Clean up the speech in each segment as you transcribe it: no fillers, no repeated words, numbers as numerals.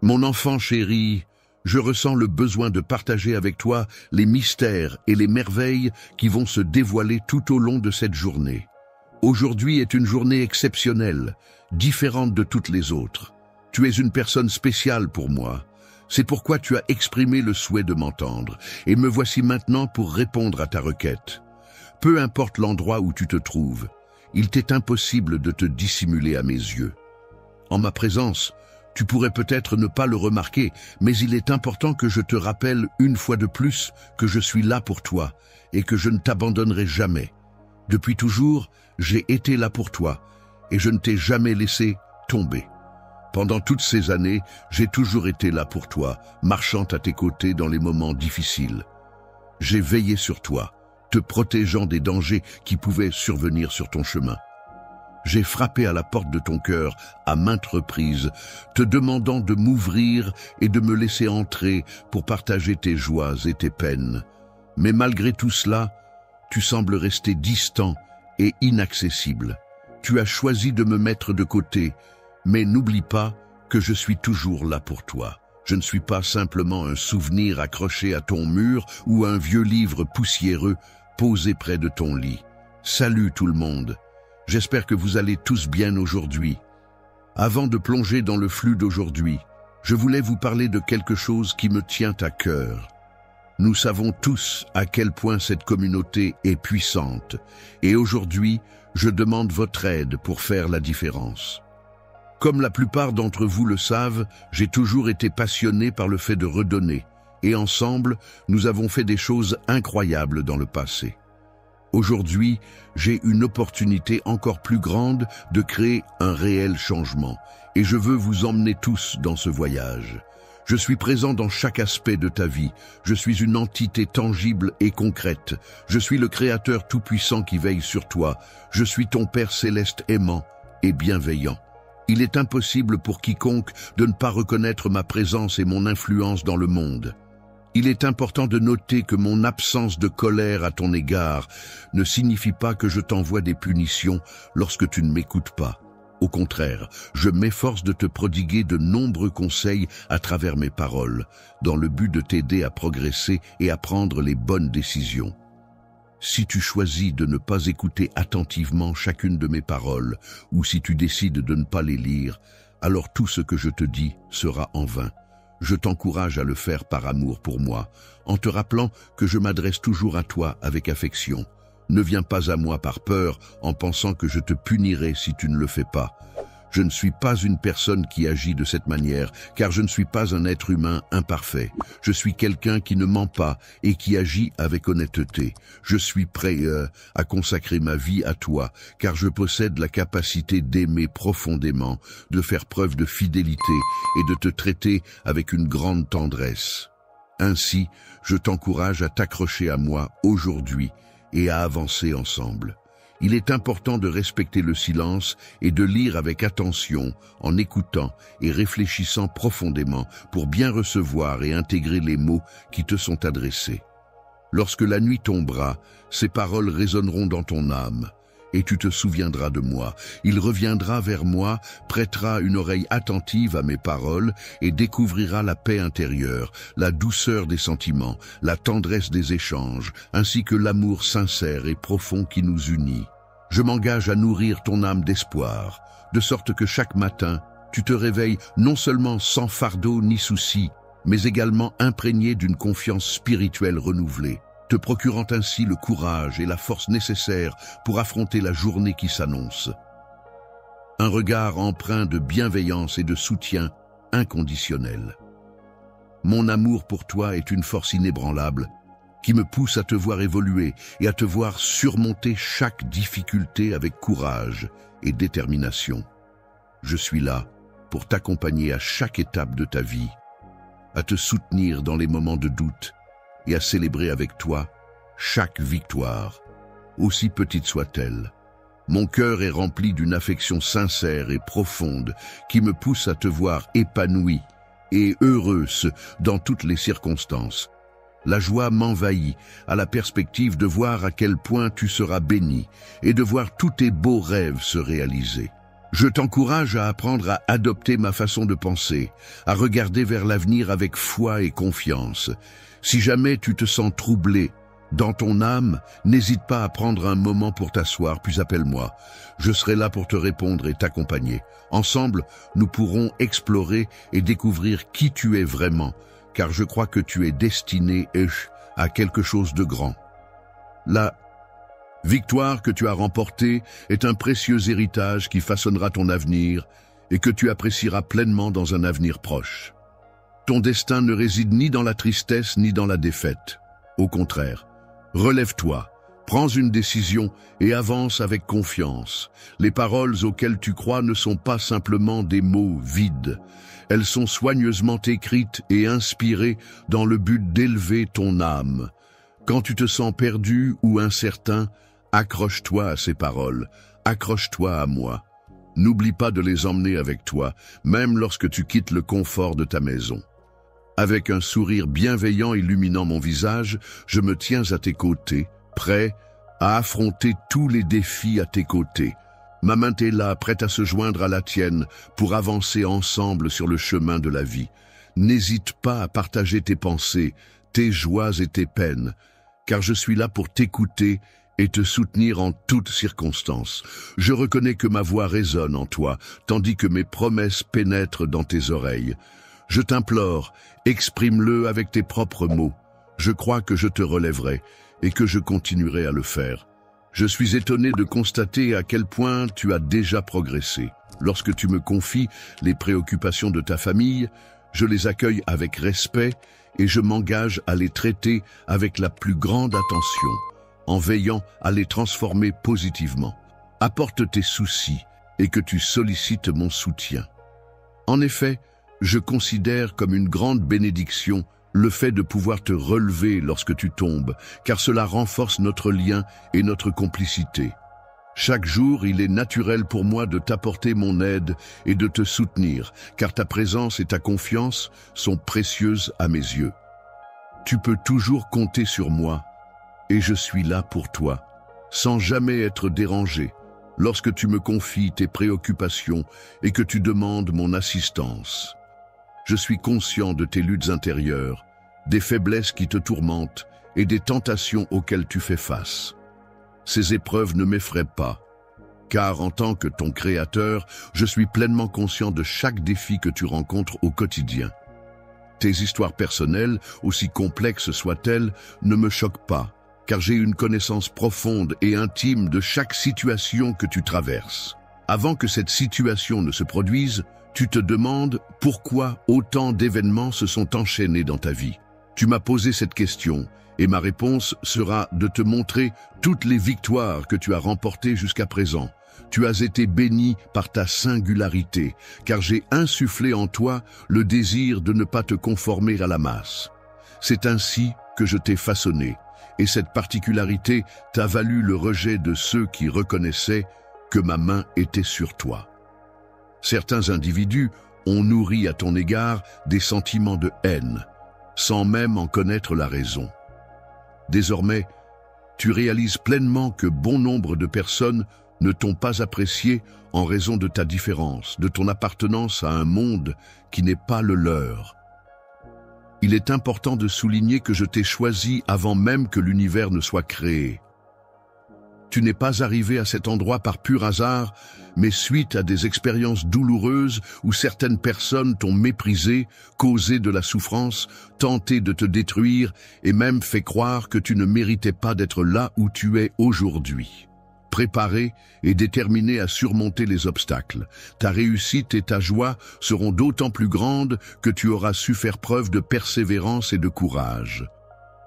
Mon enfant chéri, je ressens le besoin de partager avec toi les mystères et les merveilles qui vont se dévoiler tout au long de cette journée. Aujourd'hui est une journée exceptionnelle, différente de toutes les autres. Tu es une personne spéciale pour moi. C'est pourquoi tu as exprimé le souhait de m'entendre, et me voici maintenant pour répondre à ta requête. Peu importe l'endroit où tu te trouves, il t'est impossible de te dissimuler à mes yeux. En ma présence, tu pourrais peut-être ne pas le remarquer, mais il est important que je te rappelle une fois de plus que je suis là pour toi et que je ne t'abandonnerai jamais. Depuis toujours, j'ai été là pour toi et je ne t'ai jamais laissé tomber. Pendant toutes ces années, j'ai toujours été là pour toi, marchant à tes côtés dans les moments difficiles. J'ai veillé sur toi, te protégeant des dangers qui pouvaient survenir sur ton chemin. J'ai frappé à la porte de ton cœur à maintes reprises, te demandant de m'ouvrir et de me laisser entrer pour partager tes joies et tes peines. Mais malgré tout cela, tu sembles rester distant et inaccessible. Tu as choisi de me mettre de côté, mais n'oublie pas que je suis toujours là pour toi. Je ne suis pas simplement un souvenir accroché à ton mur ou un vieux livre poussiéreux posé près de ton lit. Salut tout le monde. J'espère que vous allez tous bien aujourd'hui. Avant de plonger dans le flux d'aujourd'hui, je voulais vous parler de quelque chose qui me tient à cœur. Nous savons tous à quel point cette communauté est puissante, et aujourd'hui, je demande votre aide pour faire la différence. Comme la plupart d'entre vous le savent, j'ai toujours été passionné par le fait de redonner, et ensemble, nous avons fait des choses incroyables dans le passé. Aujourd'hui, j'ai une opportunité encore plus grande de créer un réel changement, et je veux vous emmener tous dans ce voyage. Je suis présent dans chaque aspect de ta vie, je suis une entité tangible et concrète, je suis le Créateur tout-puissant qui veille sur toi, je suis ton Père céleste aimant et bienveillant. Il est impossible pour quiconque de ne pas reconnaître ma présence et mon influence dans le monde. Il est important de noter que mon absence de colère à ton égard ne signifie pas que je t'envoie des punitions lorsque tu ne m'écoutes pas. Au contraire, je m'efforce de te prodiguer de nombreux conseils à travers mes paroles, dans le but de t'aider à progresser et à prendre les bonnes décisions. Si tu choisis de ne pas écouter attentivement chacune de mes paroles, ou si tu décides de ne pas les lire, alors tout ce que je te dis sera en vain. Je t'encourage à le faire par amour pour moi, en te rappelant que je m'adresse toujours à toi avec affection. Ne viens pas à moi par peur en pensant que je te punirai si tu ne le fais pas. Je ne suis pas une personne qui agit de cette manière, car je ne suis pas un être humain imparfait. Je suis quelqu'un qui ne ment pas et qui agit avec honnêteté. Je suis prêt à consacrer ma vie à toi, car je possède la capacité d'aimer profondément, de faire preuve de fidélité et de te traiter avec une grande tendresse. Ainsi, je t'encourage à t'accrocher à moi aujourd'hui et à avancer ensemble. Il est important de respecter le silence et de lire avec attention, en écoutant et réfléchissant profondément pour bien recevoir et intégrer les mots qui te sont adressés. Lorsque la nuit tombera, ces paroles résonneront dans ton âme, et tu te souviendras de moi. Il reviendra vers moi, prêtera une oreille attentive à mes paroles et découvrira la paix intérieure, la douceur des sentiments, la tendresse des échanges, ainsi que l'amour sincère et profond qui nous unit. Je m'engage à nourrir ton âme d'espoir, de sorte que chaque matin, tu te réveilles non seulement sans fardeau ni souci, mais également imprégné d'une confiance spirituelle renouvelée, te procurant ainsi le courage et la force nécessaires pour affronter la journée qui s'annonce. Un regard empreint de bienveillance et de soutien inconditionnel. Mon amour pour toi est une force inébranlable qui me pousse à te voir évoluer et à te voir surmonter chaque difficulté avec courage et détermination. Je suis là pour t'accompagner à chaque étape de ta vie, à te soutenir dans les moments de doute et à célébrer avec toi chaque victoire, aussi petite soit-elle. Mon cœur est rempli d'une affection sincère et profonde qui me pousse à te voir épanouie et heureuse dans toutes les circonstances. La joie m'envahit à la perspective de voir à quel point tu seras bénie et de voir tous tes beaux rêves se réaliser. Je t'encourage à apprendre à adopter ma façon de penser, à regarder vers l'avenir avec foi et confiance. Si jamais tu te sens troublé dans ton âme, n'hésite pas à prendre un moment pour t'asseoir, puis appelle-moi. Je serai là pour te répondre et t'accompagner. Ensemble, nous pourrons explorer et découvrir qui tu es vraiment, car je crois que tu es destiné à quelque chose de grand. La victoire que tu as remportée est un précieux héritage qui façonnera ton avenir et que tu apprécieras pleinement dans un avenir proche. Ton destin ne réside ni dans la tristesse ni dans la défaite. Au contraire, relève-toi, prends une décision et avance avec confiance. Les paroles auxquelles tu crois ne sont pas simplement des mots vides. Elles sont soigneusement écrites et inspirées dans le but d'élever ton âme. Quand tu te sens perdu ou incertain, accroche-toi à ces paroles, accroche-toi à moi. N'oublie pas de les emmener avec toi, même lorsque tu quittes le confort de ta maison. Avec un sourire bienveillant illuminant mon visage, je me tiens à tes côtés, prêt à affronter tous les défis à tes côtés. Ma main est là, prête à se joindre à la tienne pour avancer ensemble sur le chemin de la vie. N'hésite pas à partager tes pensées, tes joies et tes peines, car je suis là pour t'écouter et te soutenir en toutes circonstances. Je reconnais que ma voix résonne en toi, tandis que mes promesses pénètrent dans tes oreilles. Je t'implore, exprime-le avec tes propres mots. Je crois que je te relèverai et que je continuerai à le faire. Je suis étonné de constater à quel point tu as déjà progressé. Lorsque tu me confies les préoccupations de ta famille, je les accueille avec respect et je m'engage à les traiter avec la plus grande attention, en veillant à les transformer positivement. Apporte tes soucis et que tu sollicites mon soutien. En effet, je considère comme une grande bénédiction le fait de pouvoir te relever lorsque tu tombes, car cela renforce notre lien et notre complicité. Chaque jour, il est naturel pour moi de t'apporter mon aide et de te soutenir, car ta présence et ta confiance sont précieuses à mes yeux. Tu peux toujours compter sur moi, et je suis là pour toi, sans jamais être dérangé, lorsque tu me confies tes préoccupations et que tu demandes mon assistance. Je suis conscient de tes luttes intérieures, des faiblesses qui te tourmentent et des tentations auxquelles tu fais face. Ces épreuves ne m'effraient pas, car en tant que ton créateur, je suis pleinement conscient de chaque défi que tu rencontres au quotidien. Tes histoires personnelles, aussi complexes soient-elles, ne me choquent pas, car j'ai une connaissance profonde et intime de chaque situation que tu traverses. Avant que cette situation ne se produise, tu te demandes pourquoi autant d'événements se sont enchaînés dans ta vie. Tu m'as posé cette question et ma réponse sera de te montrer toutes les victoires que tu as remportées jusqu'à présent. Tu as été béni par ta singularité, car j'ai insufflé en toi le désir de ne pas te conformer à la masse. C'est ainsi que je t'ai façonné, et cette particularité t'a valu le rejet de ceux qui reconnaissaient que ma main était sur toi. Certains individus ont nourri à ton égard des sentiments de haine, sans même en connaître la raison. Désormais, tu réalises pleinement que bon nombre de personnes ne t'ont pas apprécié en raison de ta différence, de ton appartenance à un monde qui n'est pas le leur. Il est important de souligner que je t'ai choisi avant même que l'univers ne soit créé. Tu n'es pas arrivé à cet endroit par pur hasard, mais suite à des expériences douloureuses où certaines personnes t'ont méprisé, causé de la souffrance, tenté de te détruire et même fait croire que tu ne méritais pas d'être là où tu es aujourd'hui. Préparé et déterminé à surmonter les obstacles, ta réussite et ta joie seront d'autant plus grandes que tu auras su faire preuve de persévérance et de courage.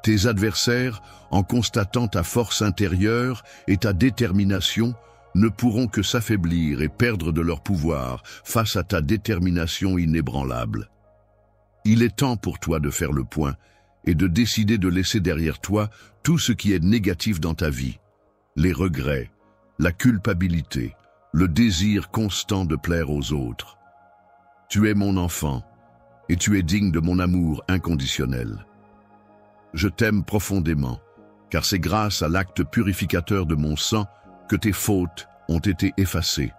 Tes adversaires, en constatant ta force intérieure et ta détermination, ne pourront que s'affaiblir et perdre de leur pouvoir face à ta détermination inébranlable. Il est temps pour toi de faire le point et de décider de laisser derrière toi tout ce qui est négatif dans ta vie, les regrets, la culpabilité, le désir constant de plaire aux autres. Tu es mon enfant et tu es digne de mon amour inconditionnel. Je t'aime profondément, car c'est grâce à l'acte purificateur de mon sang que tes fautes ont été effacées.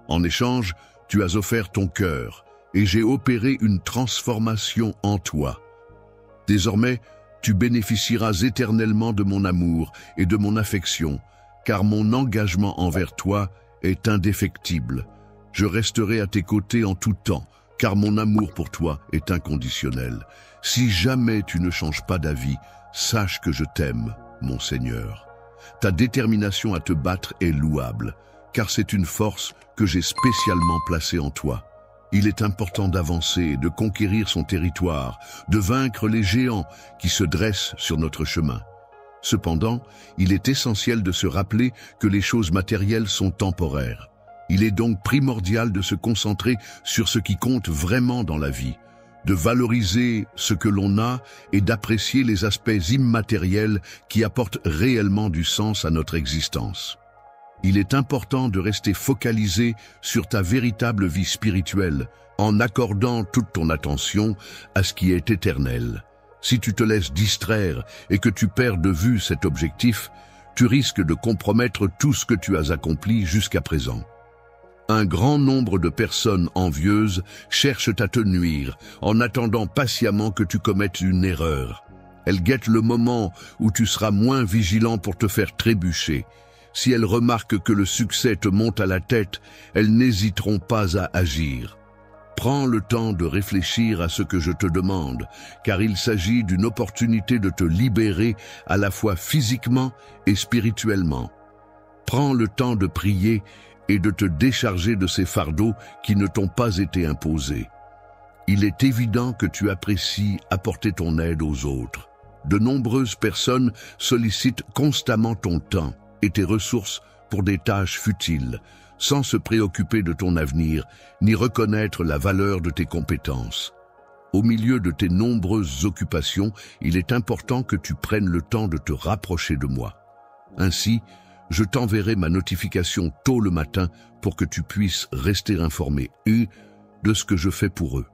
En échange, tu as offert ton cœur, et j'ai opéré une transformation en toi. Désormais, tu bénéficieras éternellement de mon amour et de mon affection, car mon engagement envers toi est indéfectible. Je resterai à tes côtés en tout temps, car mon amour pour toi est inconditionnel. Si jamais tu ne changes pas d'avis, sache que je t'aime, mon Seigneur. Ta détermination à te battre est louable, car c'est une force que j'ai spécialement placée en toi. Il est important d'avancer, de conquérir son territoire, de vaincre les géants qui se dressent sur notre chemin. Cependant, il est essentiel de se rappeler que les choses matérielles sont temporaires. Il est donc primordial de se concentrer sur ce qui compte vraiment dans la vie, de valoriser ce que l'on a et d'apprécier les aspects immatériels qui apportent réellement du sens à notre existence. Il est important de rester focalisé sur ta véritable vie spirituelle en accordant toute ton attention à ce qui est éternel. Si tu te laisses distraire et que tu perds de vue cet objectif, tu risques de compromettre tout ce que tu as accompli jusqu'à présent. Un grand nombre de personnes envieuses cherchent à te nuire en attendant patiemment que tu commettes une erreur. Elles guettent le moment où tu seras moins vigilant pour te faire trébucher. Si elles remarquent que le succès te monte à la tête, elles n'hésiteront pas à agir. Prends le temps de réfléchir à ce que je te demande, car il s'agit d'une opportunité de te libérer à la fois physiquement et spirituellement. Prends le temps de prier et de te décharger de ces fardeaux qui ne t'ont pas été imposés. Il est évident que tu apprécies apporter ton aide aux autres. De nombreuses personnes sollicitent constamment ton temps et tes ressources pour des tâches futiles, sans se préoccuper de ton avenir, ni reconnaître la valeur de tes compétences. Au milieu de tes nombreuses occupations, il est important que tu prennes le temps de te rapprocher de moi. Ainsi, je t'enverrai ma notification tôt le matin pour que tu puisses rester informé de ce que je fais pour eux.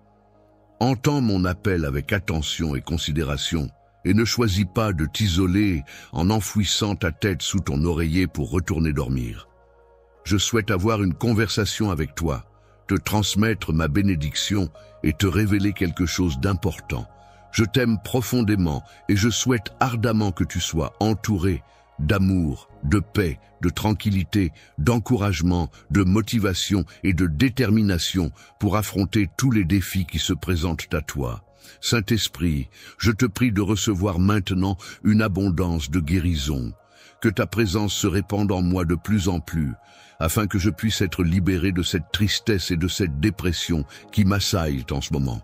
Entends mon appel avec attention et considération, et ne choisis pas de t'isoler en enfouissant ta tête sous ton oreiller pour retourner dormir. Je souhaite avoir une conversation avec toi, te transmettre ma bénédiction et te révéler quelque chose d'important. Je t'aime profondément et je souhaite ardemment que tu sois entouré d'amour, de paix, de tranquillité, d'encouragement, de motivation et de détermination pour affronter tous les défis qui se présentent à toi. Saint-Esprit, je te prie de recevoir maintenant une abondance de guérison, que ta présence se répande en moi de plus en plus, afin que je puisse être libéré de cette tristesse et de cette dépression qui m'assaillent en ce moment.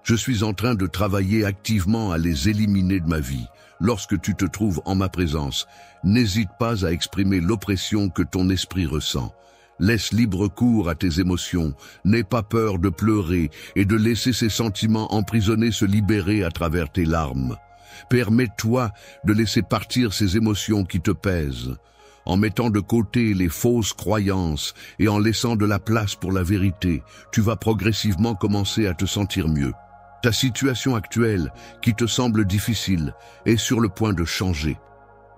Je suis en train de travailler activement à les éliminer de ma vie. Lorsque tu te trouves en ma présence, n'hésite pas à exprimer l'oppression que ton esprit ressent. Laisse libre cours à tes émotions, n'aie pas peur de pleurer et de laisser ces sentiments emprisonnés se libérer à travers tes larmes. Permets-toi de laisser partir ces émotions qui te pèsent. En mettant de côté les fausses croyances et en laissant de la place pour la vérité, tu vas progressivement commencer à te sentir mieux. Ta situation actuelle, qui te semble difficile, est sur le point de changer.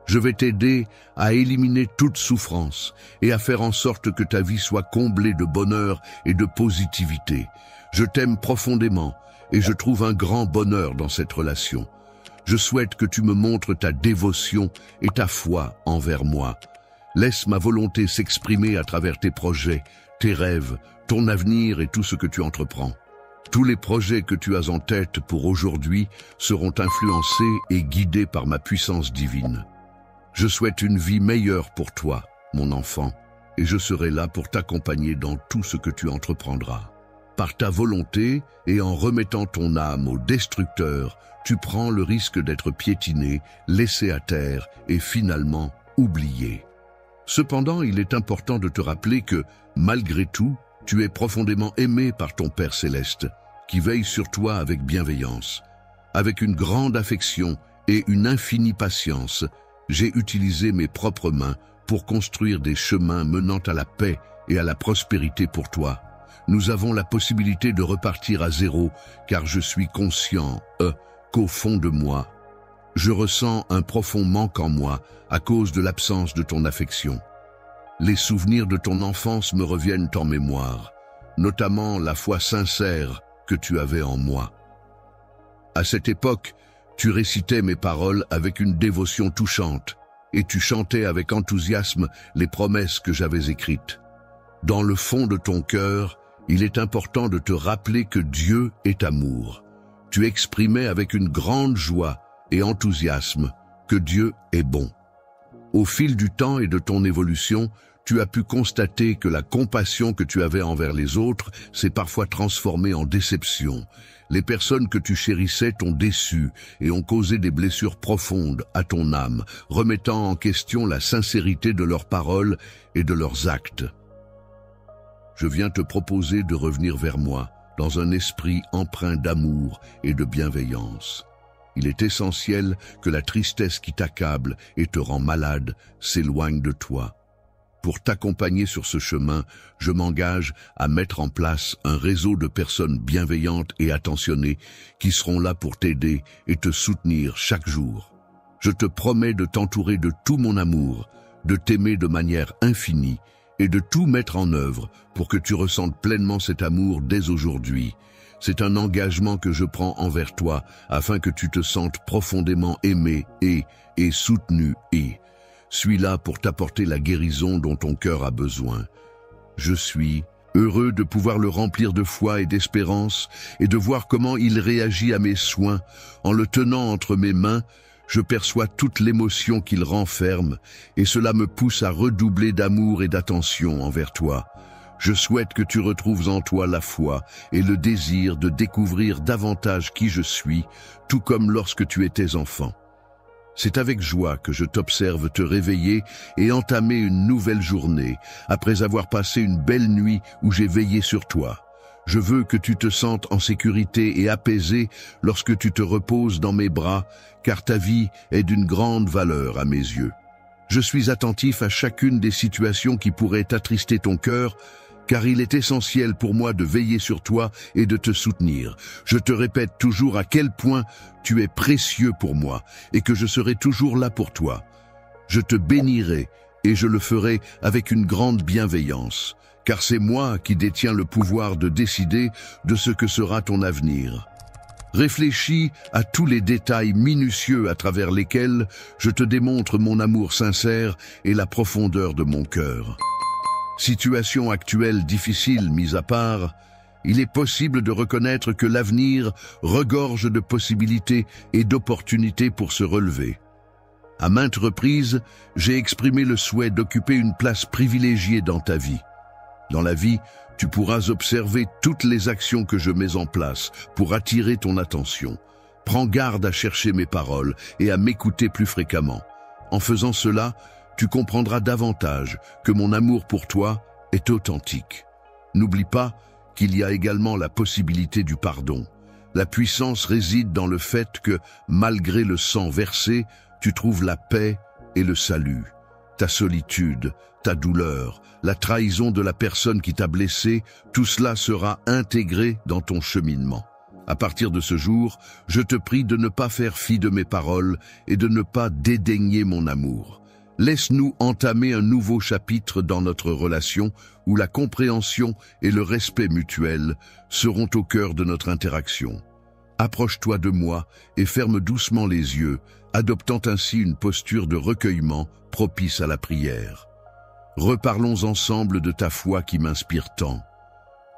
Je vais t'aider à éliminer toute souffrance et à faire en sorte que ta vie soit comblée de bonheur et de positivité. Je t'aime profondément et je trouve un grand bonheur dans cette relation. Je souhaite que tu me montres ta dévotion et ta foi envers moi. Laisse ma volonté s'exprimer à travers tes projets, tes rêves, ton avenir et tout ce que tu entreprends. Tous les projets que tu as en tête pour aujourd'hui seront influencés et guidés par ma puissance divine. Je souhaite une vie meilleure pour toi, mon enfant, et je serai là pour t'accompagner dans tout ce que tu entreprendras. Par ta volonté et en remettant ton âme au destructeur, tu prends le risque d'être piétiné, laissé à terre et finalement oublié. Cependant, il est important de te rappeler que, malgré tout, tu es profondément aimé par ton Père céleste, qui veille sur toi avec bienveillance. Avec une grande affection et une infinie patience, j'ai utilisé mes propres mains pour construire des chemins menant à la paix et à la prospérité pour toi. Nous avons la possibilité de repartir à zéro, car je suis conscient qu'au fond de moi, je ressens un profond manque en moi à cause de l'absence de ton affection. Les souvenirs de ton enfance me reviennent en mémoire, notamment la foi sincère que tu avais en moi. À cette époque, tu récitais mes paroles avec une dévotion touchante et tu chantais avec enthousiasme les promesses que j'avais écrites. Dans le fond de ton cœur, il est important de te rappeler que Dieu est amour. Tu exprimais avec une grande joie et enthousiasme que Dieu est bon. Au fil du temps et de ton évolution, tu as pu constater que la compassion que tu avais envers les autres s'est parfois transformée en déception. Les personnes que tu chérissais t'ont déçu et ont causé des blessures profondes à ton âme, remettant en question la sincérité de leurs paroles et de leurs actes. Je viens te proposer de revenir vers moi dans un esprit empreint d'amour et de bienveillance. Il est essentiel que la tristesse qui t'accable et te rend malade s'éloigne de toi. Pour t'accompagner sur ce chemin, je m'engage à mettre en place un réseau de personnes bienveillantes et attentionnées qui seront là pour t'aider et te soutenir chaque jour. Je te promets de t'entourer de tout mon amour, de t'aimer de manière infinie et de tout mettre en œuvre pour que tu ressentes pleinement cet amour dès aujourd'hui. C'est un engagement que je prends envers toi afin que tu te sentes profondément aimé et soutenu et suis là pour t'apporter la guérison dont ton cœur a besoin. Je suis heureux de pouvoir le remplir de foi et d'espérance et de voir comment il réagit à mes soins. En le tenant entre mes mains, je perçois toute l'émotion qu'il renferme et cela me pousse à redoubler d'amour et d'attention envers toi. Je souhaite que tu retrouves en toi la foi et le désir de découvrir davantage qui je suis, tout comme lorsque tu étais enfant. C'est avec joie que je t'observe te réveiller et entamer une nouvelle journée, après avoir passé une belle nuit où j'ai veillé sur toi. Je veux que tu te sentes en sécurité et apaisé lorsque tu te reposes dans mes bras, car ta vie est d'une grande valeur à mes yeux. Je suis attentif à chacune des situations qui pourraient attrister ton cœur, car il est essentiel pour moi de veiller sur toi et de te soutenir. Je te répète toujours à quel point tu es précieux pour moi et que je serai toujours là pour toi. Je te bénirai et je le ferai avec une grande bienveillance, car c'est moi qui détiens le pouvoir de décider de ce que sera ton avenir. Réfléchis à tous les détails minutieux à travers lesquels je te démontre mon amour sincère et la profondeur de mon cœur. Situation actuelle difficile mise à part, il est possible de reconnaître que l'avenir regorge de possibilités et d'opportunités pour se relever. À maintes reprises, j'ai exprimé le souhait d'occuper une place privilégiée dans ta vie. Dans la vie, tu pourras observer toutes les actions que je mets en place pour attirer ton attention. Prends garde à chercher mes paroles et à m'écouter plus fréquemment. En faisant cela, tu comprendras davantage que mon amour pour toi est authentique. N'oublie pas qu'il y a également la possibilité du pardon. La puissance réside dans le fait que, malgré le sang versé, tu trouves la paix et le salut. Ta solitude, ta douleur, la trahison de la personne qui t'a blessé, tout cela sera intégré dans ton cheminement. À partir de ce jour, je te prie de ne pas faire fi de mes paroles et de ne pas dédaigner mon amour. Laisse-nous entamer un nouveau chapitre dans notre relation où la compréhension et le respect mutuel seront au cœur de notre interaction. Approche-toi de moi et ferme doucement les yeux, adoptant ainsi une posture de recueillement propice à la prière. Reparlons ensemble de ta foi qui m'inspire tant.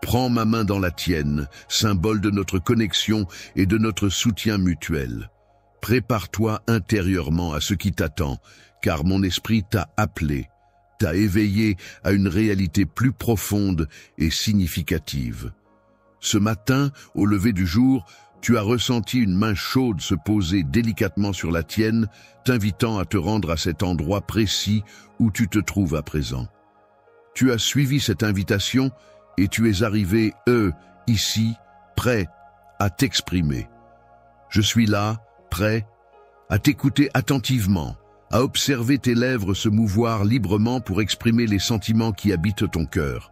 Prends ma main dans la tienne, symbole de notre connexion et de notre soutien mutuel. Prépare-toi intérieurement à ce qui t'attend, car mon esprit t'a appelé, t'a éveillé à une réalité plus profonde et significative. Ce matin, au lever du jour, tu as ressenti une main chaude se poser délicatement sur la tienne, t'invitant à te rendre à cet endroit précis où tu te trouves à présent. Tu as suivi cette invitation et tu es arrivé, ici, prêt à t'exprimer. Je suis là, prêt à t'écouter attentivement, à observer tes lèvres se mouvoir librement pour exprimer les sentiments qui habitent ton cœur.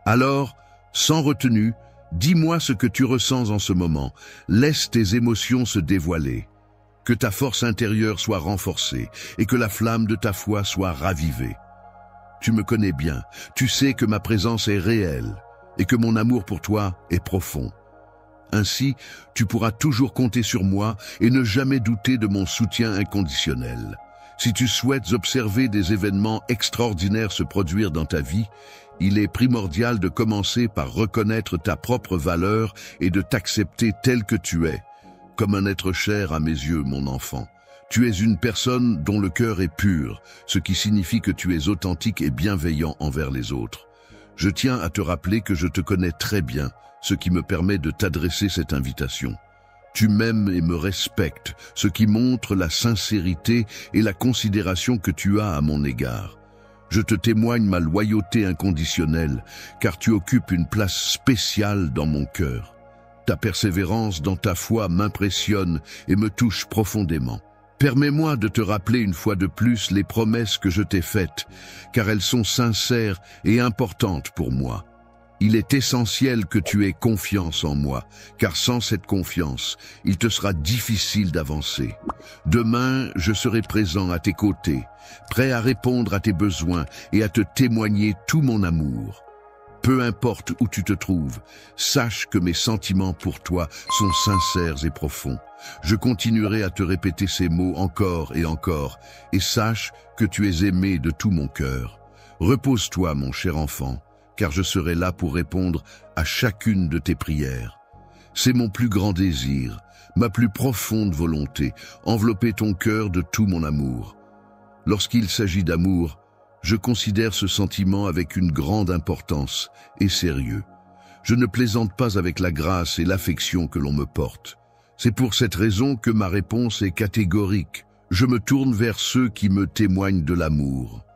Alors, sans retenue, dis-moi ce que tu ressens en ce moment. Laisse tes émotions se dévoiler. Que ta force intérieure soit renforcée et que la flamme de ta foi soit ravivée. Tu me connais bien, tu sais que ma présence est réelle et que mon amour pour toi est profond. Ainsi, tu pourras toujours compter sur moi et ne jamais douter de mon soutien inconditionnel. Si tu souhaites observer des événements extraordinaires se produire dans ta vie, il est primordial de commencer par reconnaître ta propre valeur et de t'accepter tel que tu es, comme un être cher à mes yeux, mon enfant. Tu es une personne dont le cœur est pur, ce qui signifie que tu es authentique et bienveillant envers les autres. Je tiens à te rappeler que je te connais très bien, ce qui me permet de t'adresser cette invitation. Tu m'aimes et me respectes, ce qui montre la sincérité et la considération que tu as à mon égard. Je te témoigne ma loyauté inconditionnelle, car tu occupes une place spéciale dans mon cœur. Ta persévérance dans ta foi m'impressionne et me touche profondément. Permets-moi de te rappeler une fois de plus les promesses que je t'ai faites, car elles sont sincères et importantes pour moi. Il est essentiel que tu aies confiance en moi, car sans cette confiance, il te sera difficile d'avancer. Demain, je serai présent à tes côtés, prêt à répondre à tes besoins et à te témoigner tout mon amour. Peu importe où tu te trouves, sache que mes sentiments pour toi sont sincères et profonds. Je continuerai à te répéter ces mots encore et encore, et sache que tu es aimé de tout mon cœur. Repose-toi, mon cher enfant, car je serai là pour répondre à chacune de tes prières. C'est mon plus grand désir, ma plus profonde volonté, envelopper ton cœur de tout mon amour. Lorsqu'il s'agit d'amour, je considère ce sentiment avec une grande importance et sérieux. Je ne plaisante pas avec la grâce et l'affection que l'on me porte. C'est pour cette raison que ma réponse est catégorique. Je me tourne vers ceux qui me témoignent de l'amour.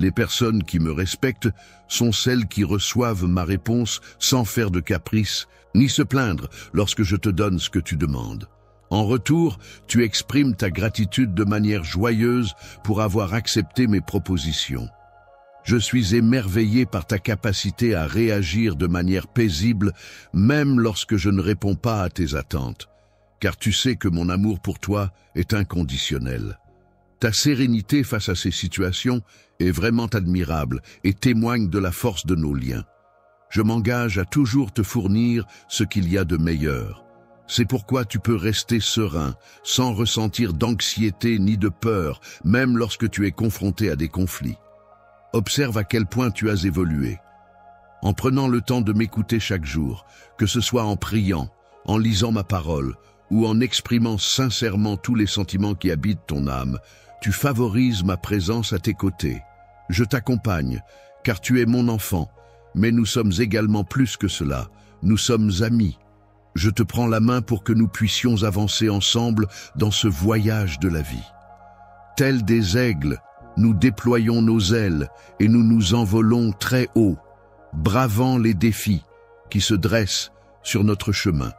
Les personnes qui me respectent sont celles qui reçoivent ma réponse sans faire de caprice, ni se plaindre lorsque je te donne ce que tu demandes. En retour, tu exprimes ta gratitude de manière joyeuse pour avoir accepté mes propositions. Je suis émerveillé par ta capacité à réagir de manière paisible, même lorsque je ne réponds pas à tes attentes, car tu sais que mon amour pour toi est inconditionnel. Ta sérénité face à ces situations est vraiment admirable et témoigne de la force de nos liens. Je m'engage à toujours te fournir ce qu'il y a de meilleur. C'est pourquoi tu peux rester serein, sans ressentir d'anxiété ni de peur, même lorsque tu es confronté à des conflits. Observe à quel point tu as évolué. En prenant le temps de m'écouter chaque jour, que ce soit en priant, en lisant ma parole, ou en exprimant sincèrement tous les sentiments qui habitent ton âme, tu favorises ma présence à tes côtés. Je t'accompagne, car tu es mon enfant, mais nous sommes également plus que cela, nous sommes amis. Je te prends la main pour que nous puissions avancer ensemble dans ce voyage de la vie. Tels des aigles, nous déployons nos ailes et nous nous envolons très haut, bravant les défis qui se dressent sur notre chemin.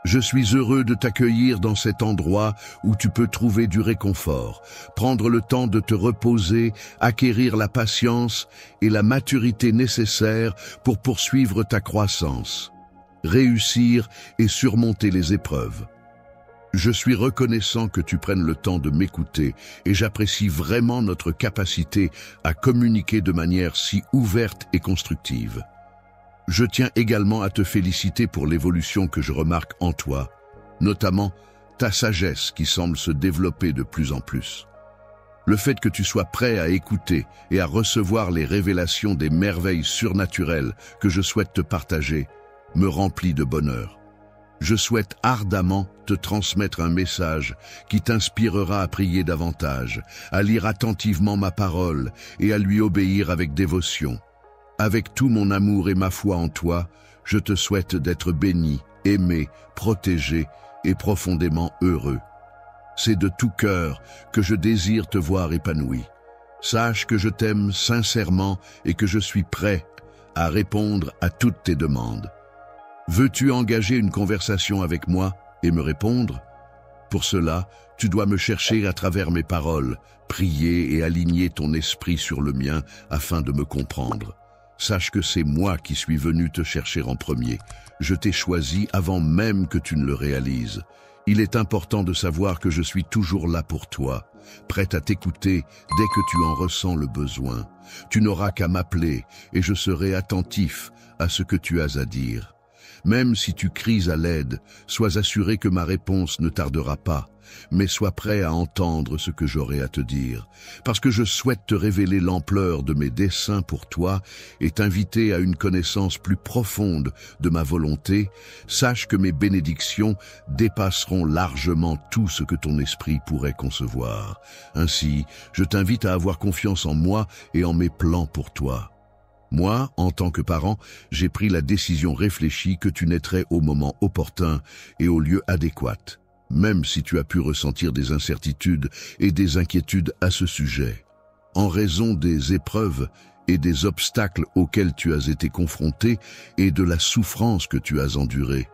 Je suis heureux de t'accueillir dans cet endroit où tu peux trouver du réconfort, prendre le temps de te reposer, acquérir la patience et la maturité nécessaires pour poursuivre ta croissance, réussir et surmonter les épreuves. Je suis reconnaissant que tu prennes le temps de m'écouter et j'apprécie vraiment notre capacité à communiquer de manière si ouverte et constructive. Je tiens également à te féliciter pour l'évolution que je remarque en toi, notamment ta sagesse qui semble se développer de plus en plus. Le fait que tu sois prêt à écouter et à recevoir les révélations des merveilles surnaturelles que je souhaite te partager me remplit de bonheur. Je souhaite ardemment te transmettre un message qui t'inspirera à prier davantage, à lire attentivement ma parole et à lui obéir avec dévotion. Avec tout mon amour et ma foi en toi, je te souhaite d'être béni, aimé, protégé et profondément heureux. C'est de tout cœur que je désire te voir épanoui. Sache que je t'aime sincèrement et que je suis prêt à répondre à toutes tes demandes. Veux-tu engager une conversation avec moi et me répondre? Pour cela, tu dois me chercher à travers mes paroles, prier et aligner ton esprit sur le mien afin de me comprendre. Sache que c'est moi qui suis venu te chercher en premier. Je t'ai choisi avant même que tu ne le réalises. Il est important de savoir que je suis toujours là pour toi, prête à t'écouter dès que tu en ressens le besoin. Tu n'auras qu'à m'appeler et je serai attentif à ce que tu as à dire. Même si tu cries à l'aide, sois assuré que ma réponse ne tardera pas, mais sois prêt à entendre ce que j'aurai à te dire, parce que je souhaite te révéler l'ampleur de mes desseins pour toi et t'inviter à une connaissance plus profonde de ma volonté. Sache que mes bénédictions dépasseront largement tout ce que ton esprit pourrait concevoir. Ainsi, je t'invite à avoir confiance en moi et en mes plans pour toi. Moi, en tant que parent, j'ai pris la décision réfléchie que tu naîtrais au moment opportun et au lieu adéquat, même si tu as pu ressentir des incertitudes et des inquiétudes à ce sujet. En raison des épreuves et des obstacles auxquels tu as été confronté et de la souffrance que tu as endurée,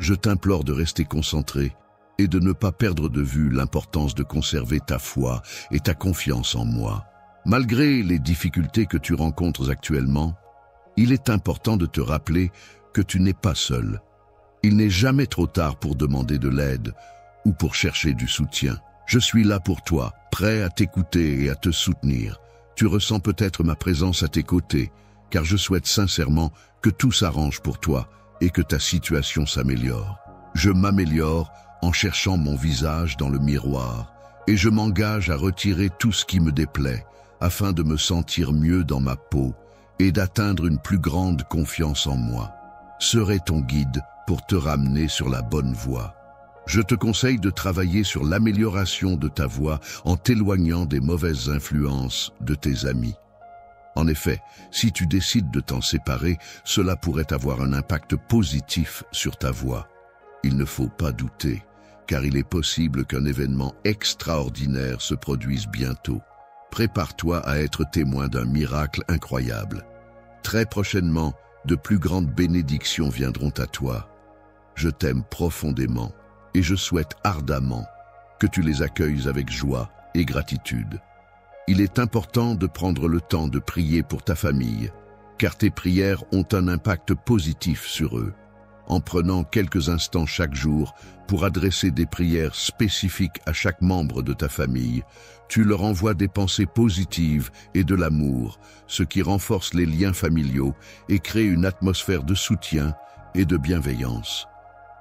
je t'implore de rester concentré et de ne pas perdre de vue l'importance de conserver ta foi et ta confiance en moi. Malgré les difficultés que tu rencontres actuellement, il est important de te rappeler que tu n'es pas seul. Il n'est jamais trop tard pour demander de l'aide ou pour chercher du soutien. Je suis là pour toi, prêt à t'écouter et à te soutenir. Tu ressens peut-être ma présence à tes côtés, car je souhaite sincèrement que tout s'arrange pour toi et que ta situation s'améliore. Je m'améliore en cherchant mon visage dans le miroir et je m'engage à retirer tout ce qui me déplaît, afin de me sentir mieux dans ma peau et d'atteindre une plus grande confiance en moi. Serai ton guide pour te ramener sur la bonne voie. Je te conseille de travailler sur l'amélioration de ta voix en t'éloignant des mauvaises influences de tes amis. En effet, si tu décides de t'en séparer, cela pourrait avoir un impact positif sur ta voix. Il ne faut pas douter, car il est possible qu'un événement extraordinaire se produise bientôt. Prépare-toi à être témoin d'un miracle incroyable. Très prochainement, de plus grandes bénédictions viendront à toi. Je t'aime profondément et je souhaite ardemment que tu les accueilles avec joie et gratitude. Il est important de prendre le temps de prier pour ta famille, car tes prières ont un impact positif sur eux. En prenant quelques instants chaque jour pour adresser des prières spécifiques à chaque membre de ta famille, tu leur envoies des pensées positives et de l'amour, ce qui renforce les liens familiaux et crée une atmosphère de soutien et de bienveillance.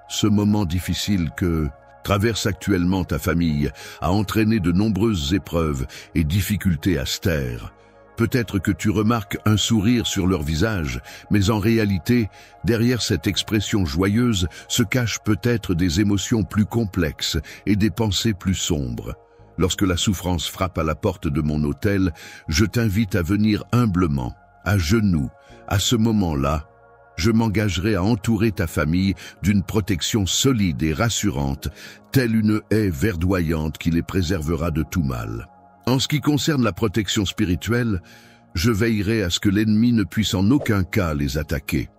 Ce moment difficile que traverse actuellement ta famille a entraîné de nombreuses épreuves et difficultés à se taire. Peut-être que tu remarques un sourire sur leur visage, mais en réalité, derrière cette expression joyeuse se cachent peut-être des émotions plus complexes et des pensées plus sombres. Lorsque la souffrance frappe à la porte de mon hôtel, je t'invite à venir humblement, à genoux. À ce moment-là, je m'engagerai à entourer ta famille d'une protection solide et rassurante, telle une haie verdoyante qui les préservera de tout mal. En ce qui concerne la protection spirituelle, je veillerai à ce que l'ennemi ne puisse en aucun cas les attaquer.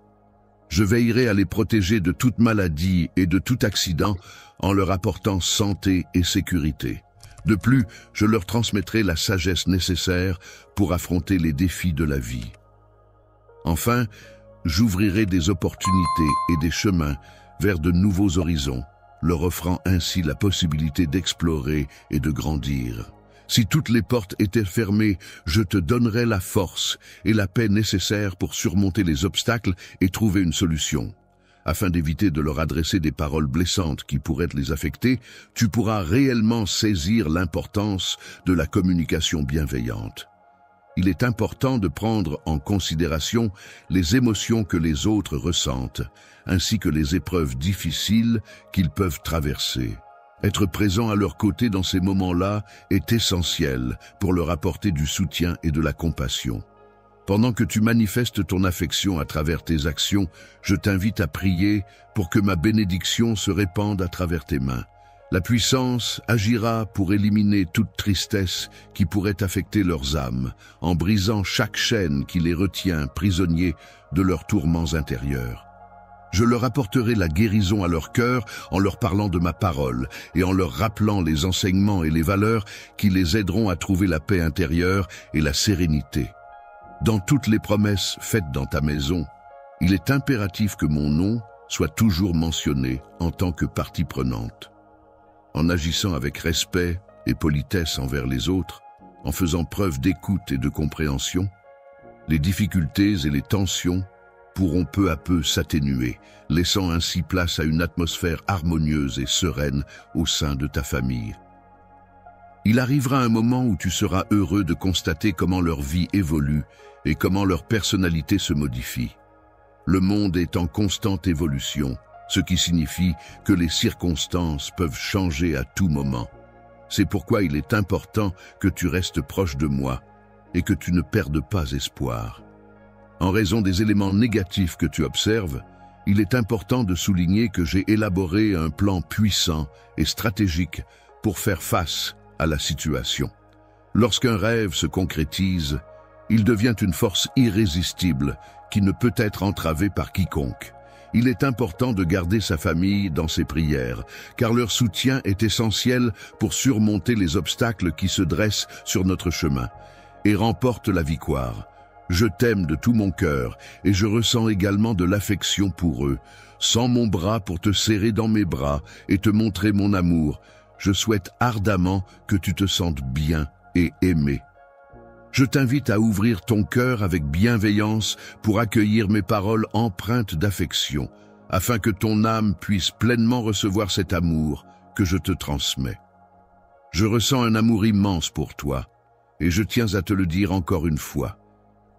Je veillerai à les protéger de toute maladie et de tout accident en leur apportant santé et sécurité. De plus, je leur transmettrai la sagesse nécessaire pour affronter les défis de la vie. Enfin, j'ouvrirai des opportunités et des chemins vers de nouveaux horizons, leur offrant ainsi la possibilité d'explorer et de grandir. Si toutes les portes étaient fermées, je te donnerais la force et la paix nécessaires pour surmonter les obstacles et trouver une solution. Afin d'éviter de leur adresser des paroles blessantes qui pourraient les affecter, tu pourras réellement saisir l'importance de la communication bienveillante. Il est important de prendre en considération les émotions que les autres ressentent, ainsi que les épreuves difficiles qu'ils peuvent traverser. Être présent à leur côté dans ces moments-là est essentiel pour leur apporter du soutien et de la compassion. Pendant que tu manifestes ton affection à travers tes actions, je t'invite à prier pour que ma bénédiction se répande à travers tes mains. La puissance agira pour éliminer toute tristesse qui pourrait affecter leurs âmes, en brisant chaque chaîne qui les retient prisonniers de leurs tourments intérieurs. Je leur apporterai la guérison à leur cœur en leur parlant de ma parole et en leur rappelant les enseignements et les valeurs qui les aideront à trouver la paix intérieure et la sérénité. Dans toutes les promesses faites dans ta maison, il est impératif que mon nom soit toujours mentionné en tant que partie prenante. en agissant avec respect et politesse envers les autres, en faisant preuve d'écoute et de compréhension, les difficultés et les tensions pourront peu à peu s'atténuer, laissant ainsi place à une atmosphère harmonieuse et sereine au sein de ta famille. Il arrivera un moment où tu seras heureux de constater comment leur vie évolue et comment leur personnalité se modifie. Le monde est en constante évolution, ce qui signifie que les circonstances peuvent changer à tout moment. C'est pourquoi il est important que tu restes proche de moi et que tu ne perdes pas espoir. En raison des éléments négatifs que tu observes, il est important de souligner que j'ai élaboré un plan puissant et stratégique pour faire face à la situation. Lorsqu'un rêve se concrétise, il devient une force irrésistible qui ne peut être entravée par quiconque. Il est important de garder sa famille dans ses prières, car leur soutien est essentiel pour surmonter les obstacles qui se dressent sur notre chemin et remporte la victoire. Je t'aime de tout mon cœur et je ressens également de l'affection pour eux. Sans mon bras pour te serrer dans mes bras et te montrer mon amour, je souhaite ardemment que tu te sentes bien et aimé. Je t'invite à ouvrir ton cœur avec bienveillance pour accueillir mes paroles empreintes d'affection, afin que ton âme puisse pleinement recevoir cet amour que je te transmets. Je ressens un amour immense pour toi, et je tiens à te le dire encore une fois.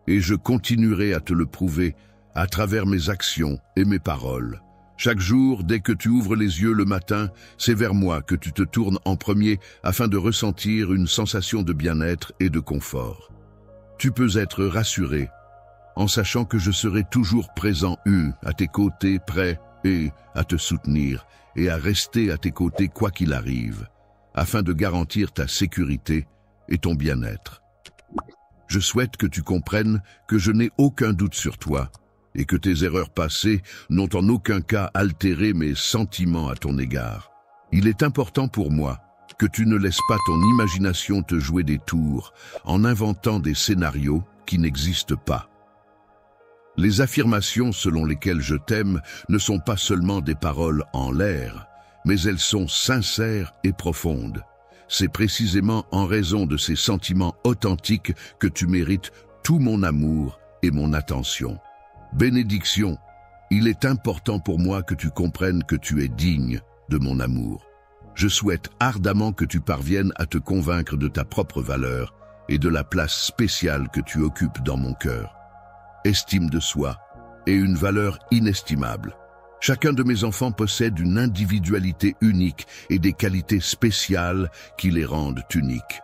Et je continuerai à te le prouver à travers mes actions et mes paroles. Chaque jour, dès que tu ouvres les yeux le matin, c'est vers moi que tu te tournes en premier afin de ressentir une sensation de bien-être et de confort. Tu peux être rassuré en sachant que je serai toujours présent, à tes côtés, prêt et à te soutenir et à rester à tes côtés quoi qu'il arrive, afin de garantir ta sécurité et ton bien-être. Je souhaite que tu comprennes que je n'ai aucun doute sur toi et que tes erreurs passées n'ont en aucun cas altéré mes sentiments à ton égard. Il est important pour moi que tu ne laisses pas ton imagination te jouer des tours en inventant des scénarios qui n'existent pas. Les affirmations selon lesquelles je t'aime ne sont pas seulement des paroles en l'air, mais elles sont sincères et profondes. C'est précisément en raison de ces sentiments authentiques que tu mérites tout mon amour et mon attention. Bénédiction, il est important pour moi que tu comprennes que tu es digne de mon amour. Je souhaite ardemment que tu parviennes à te convaincre de ta propre valeur et de la place spéciale que tu occupes dans mon cœur. Estime de soi est une valeur inestimable. Chacun de mes enfants possède une individualité unique et des qualités spéciales qui les rendent uniques.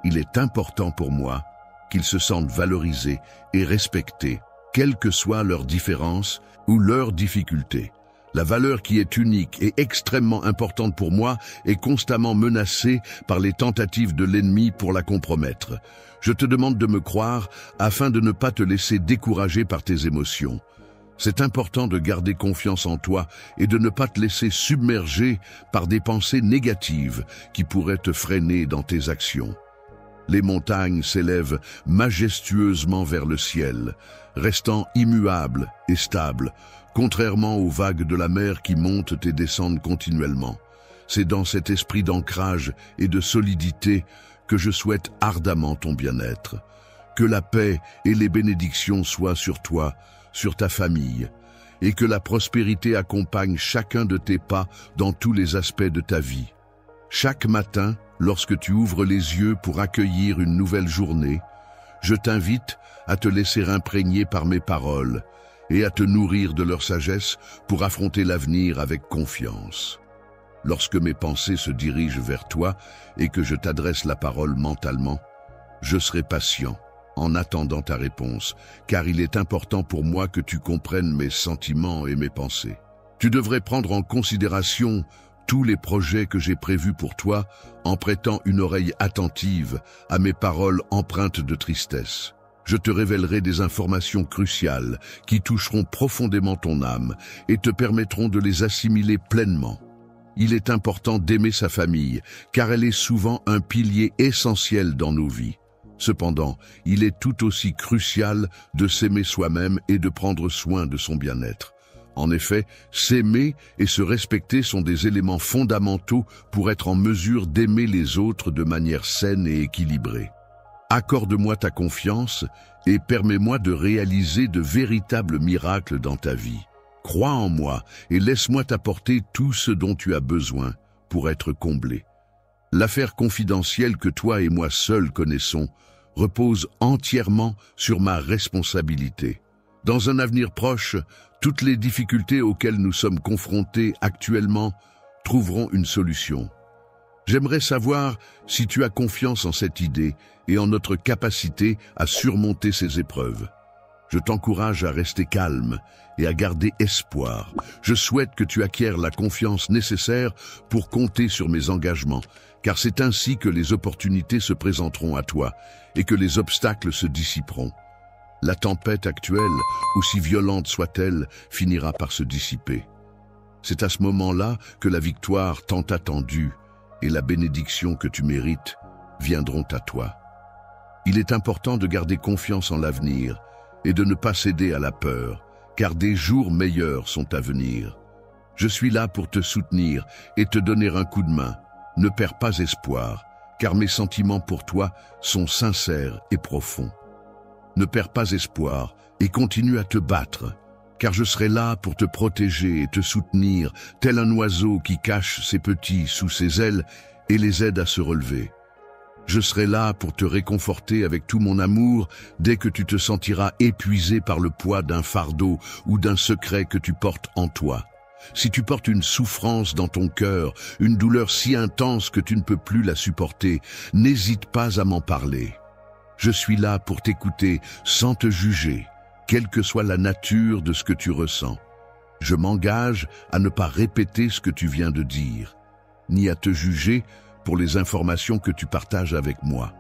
Il est important pour moi qu'ils se sentent valorisés et respectés, quelles que soient leurs différences ou leurs difficultés. La valeur qui est unique et extrêmement importante pour moi est constamment menacée par les tentatives de l'ennemi pour la compromettre. Je te demande de me croire afin de ne pas te laisser décourager par tes émotions. C'est important de garder confiance en toi et de ne pas te laisser submerger par des pensées négatives qui pourraient te freiner dans tes actions. Les montagnes s'élèvent majestueusement vers le ciel, restant immuables et stables, contrairement aux vagues de la mer qui montent et descendent continuellement. C'est dans cet esprit d'ancrage et de solidité que je souhaite ardemment ton bien-être. Que la paix et les bénédictions soient sur toi, sur ta famille, et que la prospérité accompagne chacun de tes pas dans tous les aspects de ta vie. Chaque matin, lorsque tu ouvres les yeux pour accueillir une nouvelle journée, je t'invite à te laisser imprégner par mes paroles et à te nourrir de leur sagesse pour affronter l'avenir avec confiance. Lorsque mes pensées se dirigent vers toi et que je t'adresse la parole mentalement, je serai patient en attendant ta réponse, car il est important pour moi que tu comprennes mes sentiments et mes pensées. Tu devrais prendre en considération tous les projets que j'ai prévus pour toi en prêtant une oreille attentive à mes paroles empreintes de tristesse. Je te révélerai des informations cruciales qui toucheront profondément ton âme et te permettront de les assimiler pleinement. Il est important d'aimer sa famille, car elle est souvent un pilier essentiel dans nos vies. Cependant, il est tout aussi crucial de s'aimer soi-même et de prendre soin de son bien-être. En effet, s'aimer et se respecter sont des éléments fondamentaux pour être en mesure d'aimer les autres de manière saine et équilibrée. Accorde-moi ta confiance et permets-moi de réaliser de véritables miracles dans ta vie. Crois en moi et laisse-moi t'apporter tout ce dont tu as besoin pour être comblé. L'affaire confidentielle que toi et moi seuls connaissons repose entièrement sur ma responsabilité. Dans un avenir proche, toutes les difficultés auxquelles nous sommes confrontés actuellement trouveront une solution. J'aimerais savoir si tu as confiance en cette idée et en notre capacité à surmonter ces épreuves. Je t'encourage à rester calme et à garder espoir. Je souhaite que tu acquières la confiance nécessaire pour compter sur mes engagements, car c'est ainsi que les opportunités se présenteront à toi et que les obstacles se dissiperont. La tempête actuelle, aussi violente soit-elle, finira par se dissiper. C'est à ce moment-là que la victoire tant attendue et la bénédiction que tu mérites viendront à toi. Il est important de garder confiance en l'avenir et de ne pas céder à la peur, car des jours meilleurs sont à venir. Je suis là pour te soutenir et te donner un coup de main. Ne perds pas espoir, car mes sentiments pour toi sont sincères et profonds. Ne perds pas espoir et continue à te battre, car je serai là pour te protéger et te soutenir, tel un oiseau qui cache ses petits sous ses ailes et les aide à se relever. Je serai là pour te réconforter avec tout mon amour dès que tu te sentiras épuisé par le poids d'un fardeau ou d'un secret que tu portes en toi. Si tu portes une souffrance dans ton cœur, une douleur si intense que tu ne peux plus la supporter, n'hésite pas à m'en parler. Je suis là pour t'écouter sans te juger, quelle que soit la nature de ce que tu ressens. Je m'engage à ne pas répéter ce que tu viens de dire, ni à te juger pour les informations que tu partages avec moi.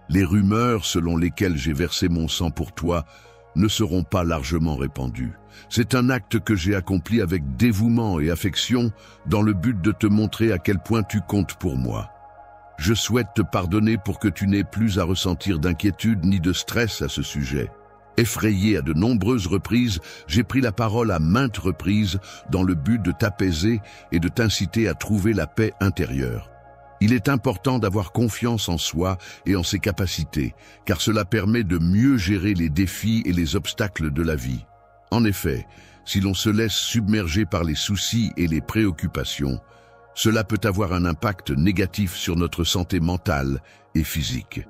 Les rumeurs selon lesquelles j'ai versé mon sang pour toi ne seront pas largement répandues. C'est un acte que j'ai accompli avec dévouement et affection dans le but de te montrer à quel point tu comptes pour moi. Je souhaite te pardonner pour que tu n'aies plus à ressentir d'inquiétude ni de stress à ce sujet. Effrayé à de nombreuses reprises, j'ai pris la parole à maintes reprises dans le but de t'apaiser et de t'inciter à trouver la paix intérieure. Il est important d'avoir confiance en soi et en ses capacités, car cela permet de mieux gérer les défis et les obstacles de la vie. En effet, si l'on se laisse submerger par les soucis et les préoccupations, cela peut avoir un impact négatif sur notre santé mentale et physique.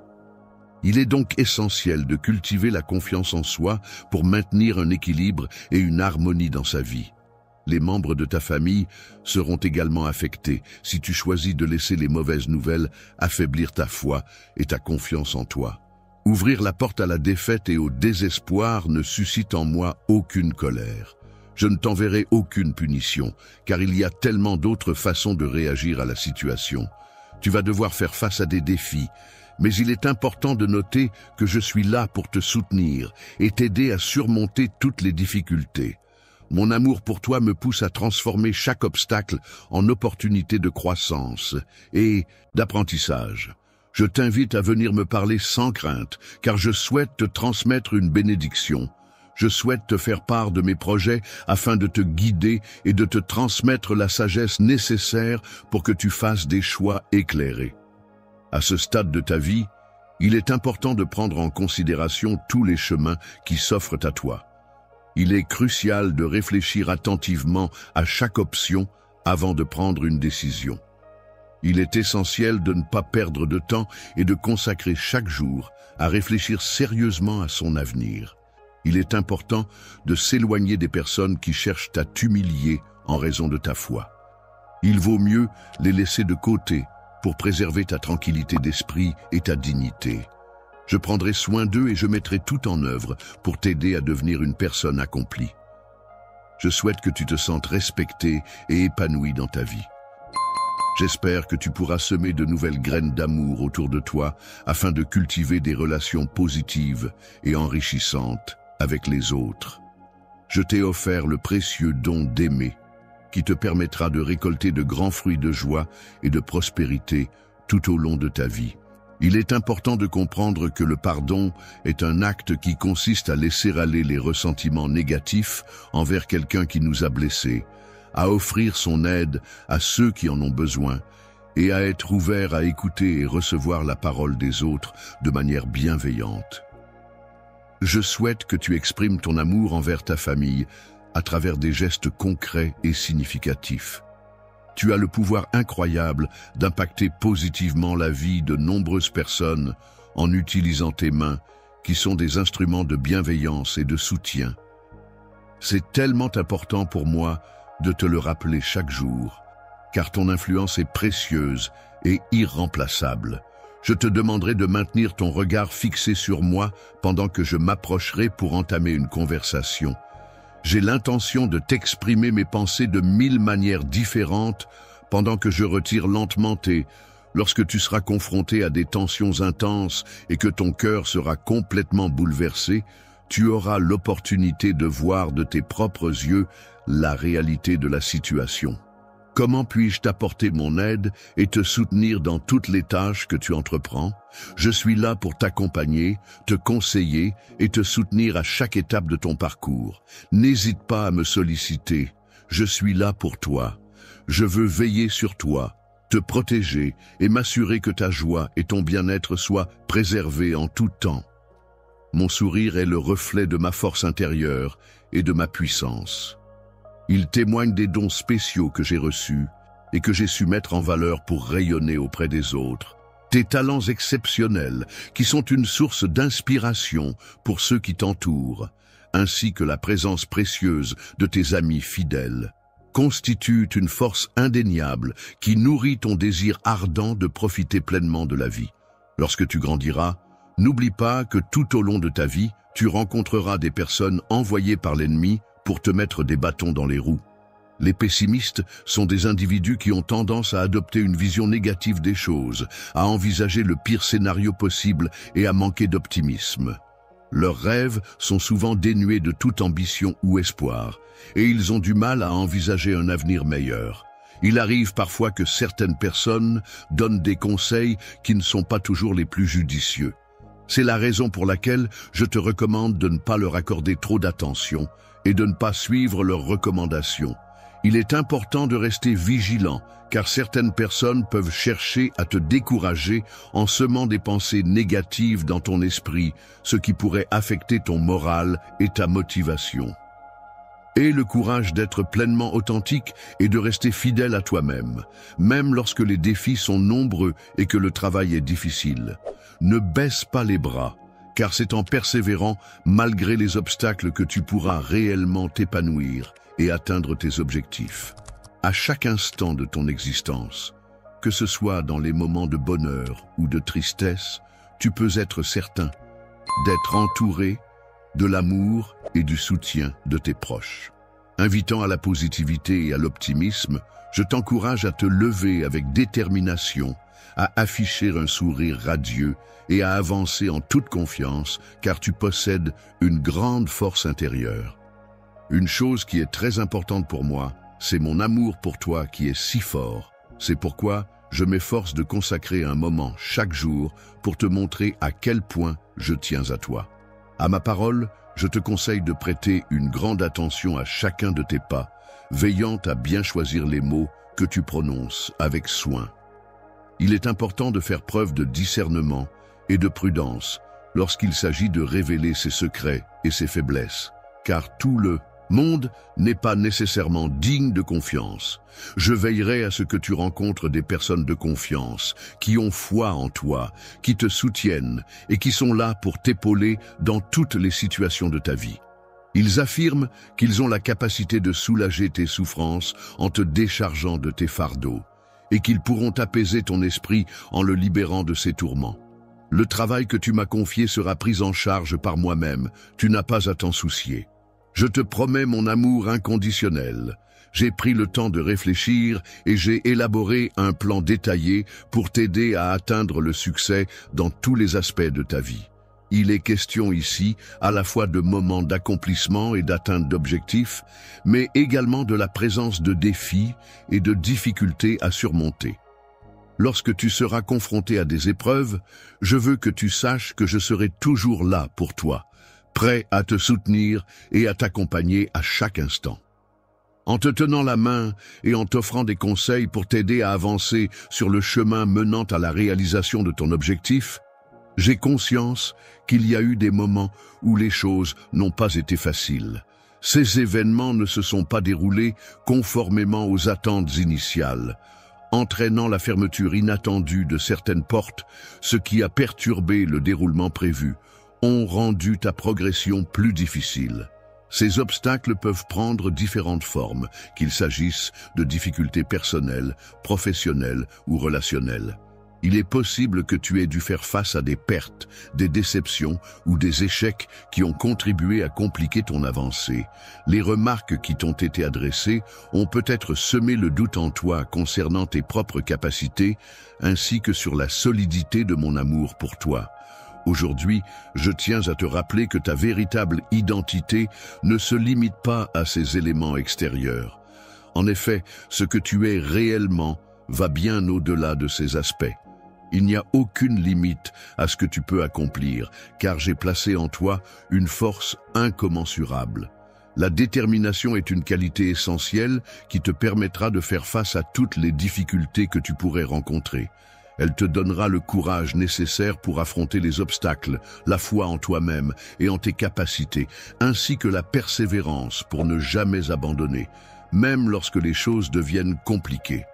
Il est donc essentiel de cultiver la confiance en soi pour maintenir un équilibre et une harmonie dans sa vie. Les membres de ta famille seront également affectés si tu choisis de laisser les mauvaises nouvelles affaiblir ta foi et ta confiance en toi. Ouvrir la porte à la défaite et au désespoir ne suscite en moi aucune colère. Je ne t'enverrai aucune punition, car il y a tellement d'autres façons de réagir à la situation. Tu vas devoir faire face à des défis, mais il est important de noter que je suis là pour te soutenir et t'aider à surmonter toutes les difficultés. Mon amour pour toi me pousse à transformer chaque obstacle en opportunité de croissance et d'apprentissage. Je t'invite à venir me parler sans crainte, car je souhaite te transmettre une bénédiction. Je souhaite te faire part de mes projets afin de te guider et de te transmettre la sagesse nécessaire pour que tu fasses des choix éclairés. À ce stade de ta vie, il est important de prendre en considération tous les chemins qui s'offrent à toi. Il est crucial de réfléchir attentivement à chaque option avant de prendre une décision. Il est essentiel de ne pas perdre de temps et de consacrer chaque jour à réfléchir sérieusement à son avenir. Il est important de s'éloigner des personnes qui cherchent à t'humilier en raison de ta foi. Il vaut mieux les laisser de côté pour préserver ta tranquillité d'esprit et ta dignité. Je prendrai soin d'eux et je mettrai tout en œuvre pour t'aider à devenir une personne accomplie. Je souhaite que tu te sentes respecté et épanoui dans ta vie. J'espère que tu pourras semer de nouvelles graines d'amour autour de toi afin de cultiver des relations positives et enrichissantes avec les autres. Je t'ai offert le précieux don d'aimer, qui te permettra de récolter de grands fruits de joie et de prospérité tout au long de ta vie. Il est important de comprendre que le pardon est un acte qui consiste à laisser aller les ressentiments négatifs envers quelqu'un qui nous a blessés, à offrir son aide à ceux qui en ont besoin et à être ouvert à écouter et recevoir la parole des autres de manière bienveillante. Je souhaite que tu exprimes ton amour envers ta famille à travers des gestes concrets et significatifs. Tu as le pouvoir incroyable d'impacter positivement la vie de nombreuses personnes en utilisant tes mains, qui sont des instruments de bienveillance et de soutien. C'est tellement important pour moi de te le rappeler chaque jour, car ton influence est précieuse et irremplaçable. Je te demanderai de maintenir ton regard fixé sur moi pendant que je m'approcherai pour entamer une conversation. J'ai l'intention de t'exprimer mes pensées de 1000 manières différentes pendant que je retire lentement lorsque tu seras confronté à des tensions intenses et que ton cœur sera complètement bouleversé, tu auras l'opportunité de voir de tes propres yeux la réalité de la situation. Comment puis-je t'apporter mon aide et te soutenir dans toutes les tâches que tu entreprends? Je suis là pour t'accompagner, te conseiller et te soutenir à chaque étape de ton parcours. N'hésite pas à me solliciter. Je suis là pour toi. Je veux veiller sur toi, te protéger et m'assurer que ta joie et ton bien-être soient préservés en tout temps. Mon sourire est le reflet de ma force intérieure et de ma puissance. Il témoigne des dons spéciaux que j'ai reçus et que j'ai su mettre en valeur pour rayonner auprès des autres. Tes talents exceptionnels, qui sont une source d'inspiration pour ceux qui t'entourent, ainsi que la présence précieuse de tes amis fidèles, constituent une force indéniable qui nourrit ton désir ardent de profiter pleinement de la vie. Lorsque tu grandiras, n'oublie pas que tout au long de ta vie, tu rencontreras des personnes envoyées par l'ennemi pour te mettre des bâtons dans les roues. Les pessimistes sont des individus qui ont tendance à adopter une vision négative des choses, à envisager le pire scénario possible et à manquer d'optimisme. Leurs rêves sont souvent dénués de toute ambition ou espoir, et ils ont du mal à envisager un avenir meilleur. Il arrive parfois que certaines personnes donnent des conseils qui ne sont pas toujours les plus judicieux. C'est la raison pour laquelle je te recommande de ne pas leur accorder trop d'attention et de ne pas suivre leurs recommandations. Il est important de rester vigilant, car certaines personnes peuvent chercher à te décourager en semant des pensées négatives dans ton esprit, ce qui pourrait affecter ton moral et ta motivation. Aie le courage d'être pleinement authentique et de rester fidèle à toi-même, même lorsque les défis sont nombreux et que le travail est difficile. Ne baisse pas les bras, car c'est en persévérant, malgré les obstacles, que tu pourras réellement t'épanouir et atteindre tes objectifs. À chaque instant de ton existence, que ce soit dans les moments de bonheur ou de tristesse, tu peux être certain d'être entouré de l'amour et du soutien de tes proches. Invitant à la positivité et à l'optimisme, je t'encourage à te lever avec détermination, à afficher un sourire radieux et à avancer en toute confiance, car tu possèdes une grande force intérieure. Une chose qui est très importante pour moi, c'est mon amour pour toi qui est si fort. C'est pourquoi je m'efforce de consacrer un moment chaque jour pour te montrer à quel point je tiens à toi. À ma parole, je te conseille de prêter une grande attention à chacun de tes pas, veillant à bien choisir les mots que tu prononces avec soin. Il est important de faire preuve de discernement et de prudence lorsqu'il s'agit de révéler ses secrets et ses faiblesses, car tout le monde n'est pas nécessairement digne de confiance. Je veillerai à ce que tu rencontres des personnes de confiance, qui ont foi en toi, qui te soutiennent et qui sont là pour t'épauler dans toutes les situations de ta vie. Ils affirment qu'ils ont la capacité de soulager tes souffrances en te déchargeant de tes fardeaux, et qu'ils pourront apaiser ton esprit en le libérant de ses tourments. Le travail que tu m'as confié sera pris en charge par moi-même, tu n'as pas à t'en soucier. Je te promets mon amour inconditionnel. J'ai pris le temps de réfléchir et j'ai élaboré un plan détaillé pour t'aider à atteindre le succès dans tous les aspects de ta vie. Il est question ici à la fois de moments d'accomplissement et d'atteinte d'objectifs, mais également de la présence de défis et de difficultés à surmonter. Lorsque tu seras confronté à des épreuves, je veux que tu saches que je serai toujours là pour toi, prêt à te soutenir et à t'accompagner à chaque instant. En te tenant la main et en t'offrant des conseils pour t'aider à avancer sur le chemin menant à la réalisation de ton objectif, j'ai conscience qu'il y a eu des moments où les choses n'ont pas été faciles. Ces événements ne se sont pas déroulés conformément aux attentes initiales, entraînant la fermeture inattendue de certaines portes, ce qui a perturbé le déroulement prévu, ont rendu ta progression plus difficile. Ces obstacles peuvent prendre différentes formes, qu'il s'agisse de difficultés personnelles, professionnelles ou relationnelles. Il est possible que tu aies dû faire face à des pertes, des déceptions ou des échecs qui ont contribué à compliquer ton avancée. Les remarques qui t'ont été adressées ont peut-être semé le doute en toi concernant tes propres capacités, ainsi que sur la solidité de mon amour pour toi. Aujourd'hui, je tiens à te rappeler que ta véritable identité ne se limite pas à ces éléments extérieurs. En effet, ce que tu es réellement va bien au-delà de ces aspects. Il n'y a aucune limite à ce que tu peux accomplir, car j'ai placé en toi une force incommensurable. La détermination est une qualité essentielle qui te permettra de faire face à toutes les difficultés que tu pourrais rencontrer. Elle te donnera le courage nécessaire pour affronter les obstacles, la foi en toi-même et en tes capacités, ainsi que la persévérance pour ne jamais abandonner, même lorsque les choses deviennent compliquées.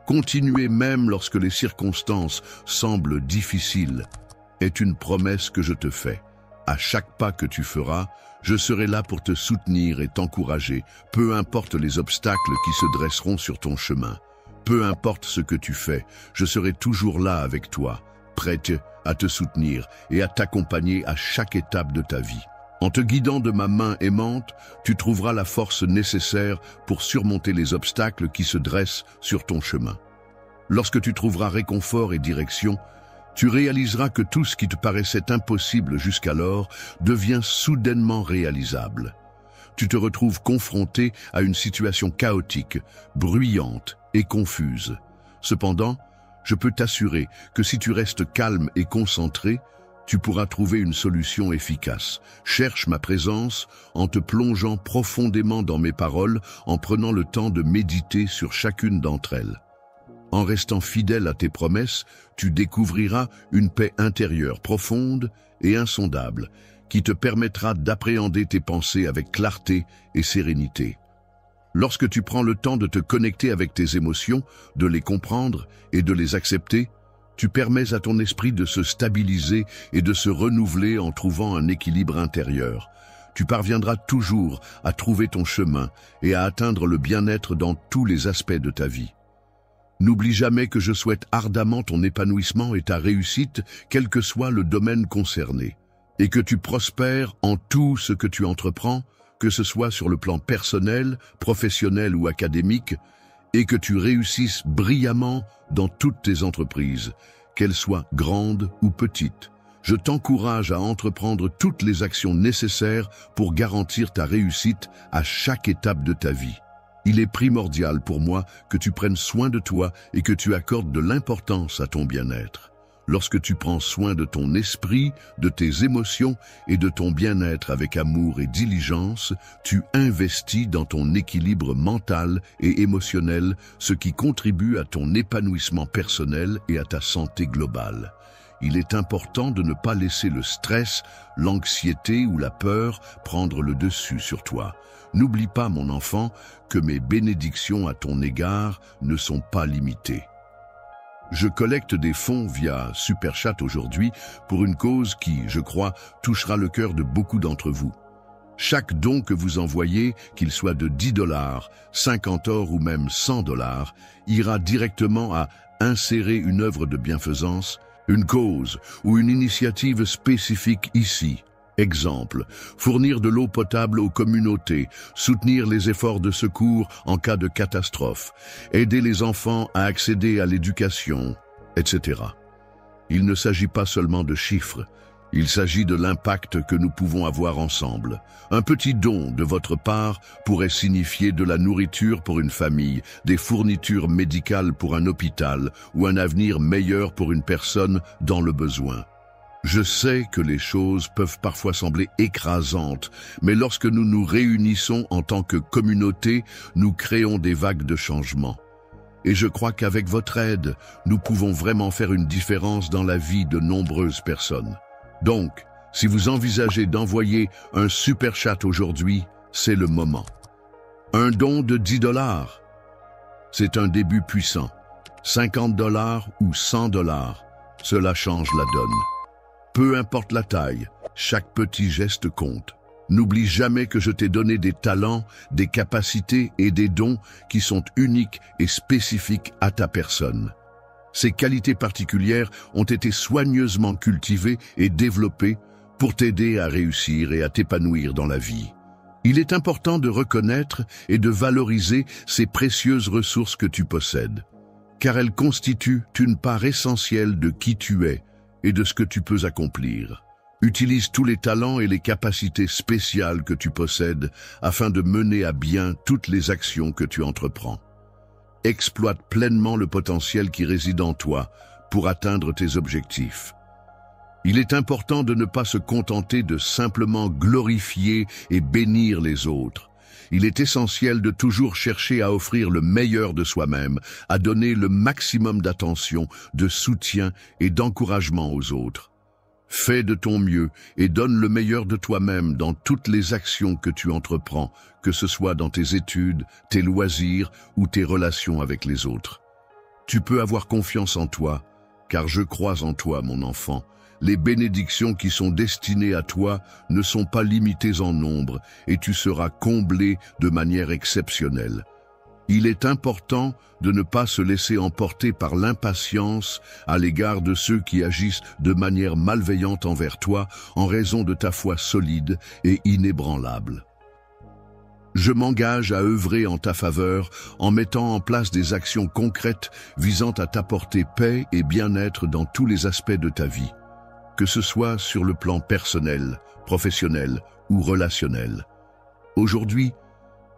Continuer même lorsque les circonstances semblent difficiles est une promesse que je te fais. À chaque pas que tu feras, je serai là pour te soutenir et t'encourager, peu importe les obstacles qui se dresseront sur ton chemin. Peu importe ce que tu fais, je serai toujours là avec toi, prête à te soutenir et à t'accompagner à chaque étape de ta vie. En te guidant de ma main aimante, tu trouveras la force nécessaire pour surmonter les obstacles qui se dressent sur ton chemin. Lorsque tu trouveras réconfort et direction, tu réaliseras que tout ce qui te paraissait impossible jusqu'alors devient soudainement réalisable. Tu te retrouves confronté à une situation chaotique, bruyante et confuse. Cependant, je peux t'assurer que si tu restes calme et concentré, tu pourras trouver une solution efficace. Cherche ma présence en te plongeant profondément dans mes paroles, en prenant le temps de méditer sur chacune d'entre elles. En restant fidèle à tes promesses, tu découvriras une paix intérieure profonde et insondable qui te permettra d'appréhender tes pensées avec clarté et sérénité. Lorsque tu prends le temps de te connecter avec tes émotions, de les comprendre et de les accepter, tu permets à ton esprit de se stabiliser et de se renouveler en trouvant un équilibre intérieur. Tu parviendras toujours à trouver ton chemin et à atteindre le bien-être dans tous les aspects de ta vie. N'oublie jamais que je souhaite ardemment ton épanouissement et ta réussite, quel que soit le domaine concerné, et que tu prospères en tout ce que tu entreprends, que ce soit sur le plan personnel, professionnel ou académique, et que tu réussisses brillamment dans toutes tes entreprises, qu'elles soient grandes ou petites. Je t'encourage à entreprendre toutes les actions nécessaires pour garantir ta réussite à chaque étape de ta vie. Il est primordial pour moi que tu prennes soin de toi et que tu accordes de l'importance à ton bien-être. Lorsque tu prends soin de ton esprit, de tes émotions et de ton bien-être avec amour et diligence, tu investis dans ton équilibre mental et émotionnel, ce qui contribue à ton épanouissement personnel et à ta santé globale. Il est important de ne pas laisser le stress, l'anxiété ou la peur prendre le dessus sur toi. N'oublie pas, mon enfant, que mes bénédictions à ton égard ne sont pas limitées. Je collecte des fonds via Super Chat aujourd'hui pour une cause qui, je crois, touchera le cœur de beaucoup d'entre vous. Chaque don que vous envoyez, qu'il soit de 10 $, 50 € ou même 100 $, ira directement à insérer une œuvre de bienfaisance, une cause ou une initiative spécifique ici. Exemple, fournir de l'eau potable aux communautés, soutenir les efforts de secours en cas de catastrophe, aider les enfants à accéder à l'éducation, etc. Il ne s'agit pas seulement de chiffres, Il s'agit de l'impact que nous pouvons avoir ensemble. Un petit don de votre part pourrait signifier de la nourriture pour une famille, des fournitures médicales pour un hôpital ou un avenir meilleur pour une personne dans le besoin. Je sais que les choses peuvent parfois sembler écrasantes, mais lorsque nous nous réunissons en tant que communauté, nous créons des vagues de changement. Et je crois qu'avec votre aide, nous pouvons vraiment faire une différence dans la vie de nombreuses personnes. Donc, si vous envisagez d'envoyer un super chat aujourd'hui, c'est le moment. Un don de 10 $, c'est un début puissant. 50 $ ou 100 $, cela change la donne. Peu importe la taille, chaque petit geste compte. N'oublie jamais que je t'ai donné des talents, des capacités et des dons qui sont uniques et spécifiques à ta personne. Ces qualités particulières ont été soigneusement cultivées et développées pour t'aider à réussir et à t'épanouir dans la vie. Il est important de reconnaître et de valoriser ces précieuses ressources que tu possèdes, car elles constituent une part essentielle de qui tu es et de ce que tu peux accomplir. Utilise tous les talents et les capacités spéciales que tu possèdes afin de mener à bien toutes les actions que tu entreprends. Exploite pleinement le potentiel qui réside en toi pour atteindre tes objectifs. Il est important de ne pas se contenter de simplement glorifier et bénir les autres. Il est essentiel de toujours chercher à offrir le meilleur de soi-même, à donner le maximum d'attention, de soutien et d'encouragement aux autres. Fais de ton mieux et donne le meilleur de toi-même dans toutes les actions que tu entreprends, que ce soit dans tes études, tes loisirs ou tes relations avec les autres. Tu peux avoir confiance en toi, car je crois en toi, mon enfant. Les bénédictions qui sont destinées à toi ne sont pas limitées en nombre et tu seras comblé de manière exceptionnelle. Il est important de ne pas se laisser emporter par l'impatience à l'égard de ceux qui agissent de manière malveillante envers toi en raison de ta foi solide et inébranlable. Je m'engage à œuvrer en ta faveur en mettant en place des actions concrètes visant à t'apporter paix et bien-être dans tous les aspects de ta vie, que ce soit sur le plan personnel, professionnel ou relationnel. Aujourd'hui,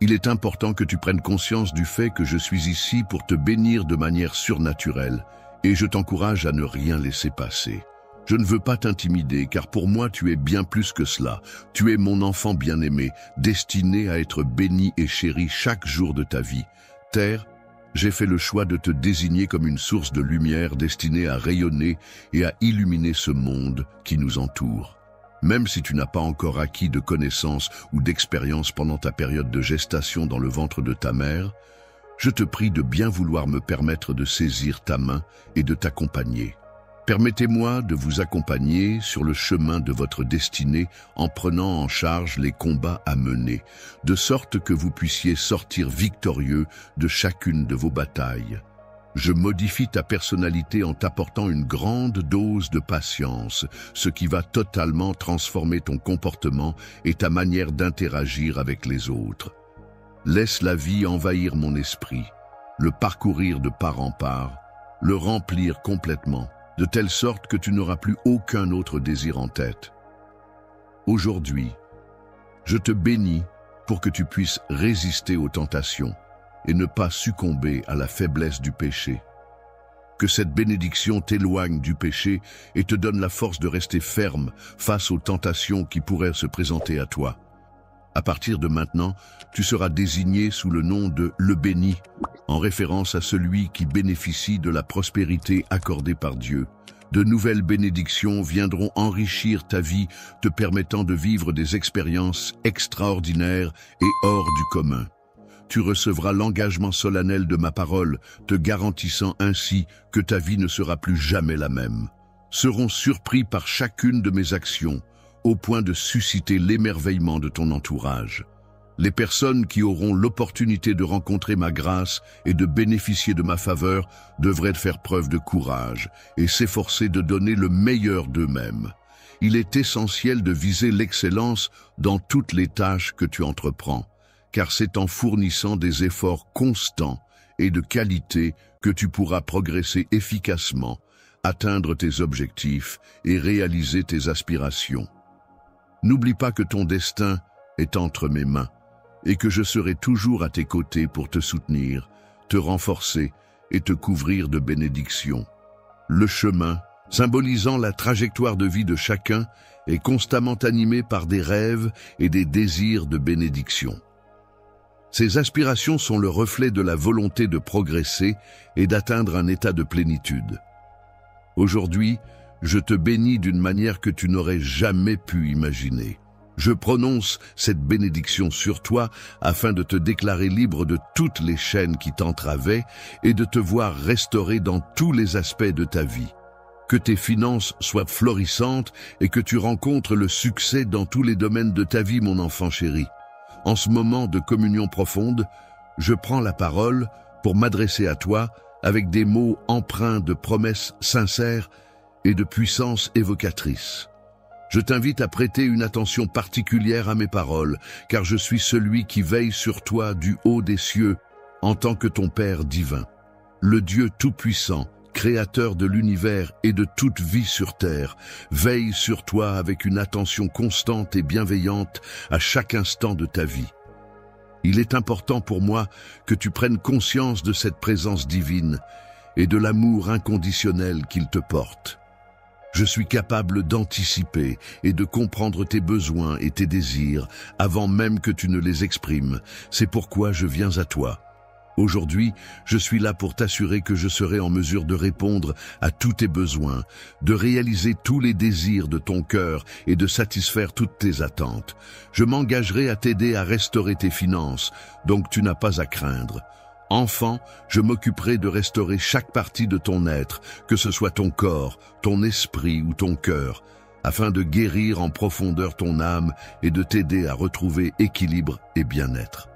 il est important que tu prennes conscience du fait que je suis ici pour te bénir de manière surnaturelle et je t'encourage à ne rien laisser passer. Je ne veux pas t'intimider car pour moi tu es bien plus que cela. Tu es mon enfant bien-aimé, destiné à être béni et chéri chaque jour de ta vie. Terre, j'ai fait le choix de te désigner comme une source de lumière destinée à rayonner et à illuminer ce monde qui nous entoure. Même si tu n'as pas encore acquis de connaissances ou d'expérience pendant ta période de gestation dans le ventre de ta mère, je te prie de bien vouloir me permettre de saisir ta main et de t'accompagner. Permettez-moi de vous accompagner sur le chemin de votre destinée en prenant en charge les combats à mener, de sorte que vous puissiez sortir victorieux de chacune de vos batailles. Je modifie ta personnalité en t'apportant une grande dose de patience, ce qui va totalement transformer ton comportement et ta manière d'interagir avec les autres. Laisse la vie envahir mon esprit, le parcourir de part en part, le remplir complètement, de telle sorte que tu n'auras plus aucun autre désir en tête. Aujourd'hui, je te bénis pour que tu puisses résister aux tentations et ne pas succomber à la faiblesse du péché. Que cette bénédiction t'éloigne du péché et te donne la force de rester ferme face aux tentations qui pourraient se présenter à toi. À partir de maintenant, tu seras désigné sous le nom de Le Béni, en référence à celui qui bénéficie de la prospérité accordée par Dieu. De nouvelles bénédictions viendront enrichir ta vie, te permettant de vivre des expériences extraordinaires et hors du commun. Tu recevras l'engagement solennel de ma parole, te garantissant ainsi que ta vie ne sera plus jamais la même. Seront surpris par chacune de mes actions, au point de susciter l'émerveillement de ton entourage. Les personnes qui auront l'opportunité de rencontrer ma grâce et de bénéficier de ma faveur devraient faire preuve de courage et s'efforcer de donner le meilleur d'eux-mêmes. Il est essentiel de viser l'excellence dans toutes les tâches que tu entreprends, car c'est en fournissant des efforts constants et de qualité que tu pourras progresser efficacement, atteindre tes objectifs et réaliser tes aspirations. N'oublie pas que ton destin est entre mes mains et que je serai toujours à tes côtés pour te soutenir, te renforcer et te couvrir de bénédictions. Le chemin, symbolisant la trajectoire de vie de chacun, est constamment animé par des rêves et des désirs de bénédiction. Ces aspirations sont le reflet de la volonté de progresser et d'atteindre un état de plénitude. Aujourd'hui, je te bénis d'une manière que tu n'aurais jamais pu imaginer. Je prononce cette bénédiction sur toi afin de te déclarer libre de toutes les chaînes qui t'entravaient et de te voir restauré dans tous les aspects de ta vie. Que tes finances soient florissantes et que tu rencontres le succès dans tous les domaines de ta vie, mon enfant chéri. En ce moment de communion profonde, je prends la parole pour m'adresser à toi avec des mots empreints de promesses sincères et de puissance évocatrice. Je t'invite à prêter une attention particulière à mes paroles, car je suis celui qui veille sur toi du haut des cieux en tant que ton Père divin. Le Dieu tout-puissant, créateur de l'univers et de toute vie sur terre, veille sur toi avec une attention constante et bienveillante à chaque instant de ta vie. Il est important pour moi que tu prennes conscience de cette présence divine et de l'amour inconditionnel qu'il te porte. Je suis capable d'anticiper et de comprendre tes besoins et tes désirs avant même que tu ne les exprimes. C'est pourquoi je viens à toi. Aujourd'hui, je suis là pour t'assurer que je serai en mesure de répondre à tous tes besoins, de réaliser tous les désirs de ton cœur et de satisfaire toutes tes attentes. Je m'engagerai à t'aider à restaurer tes finances, donc tu n'as pas à craindre. Enfant, je m'occuperai de restaurer chaque partie de ton être, que ce soit ton corps, ton esprit ou ton cœur, afin de guérir en profondeur ton âme et de t'aider à retrouver équilibre et bien-être.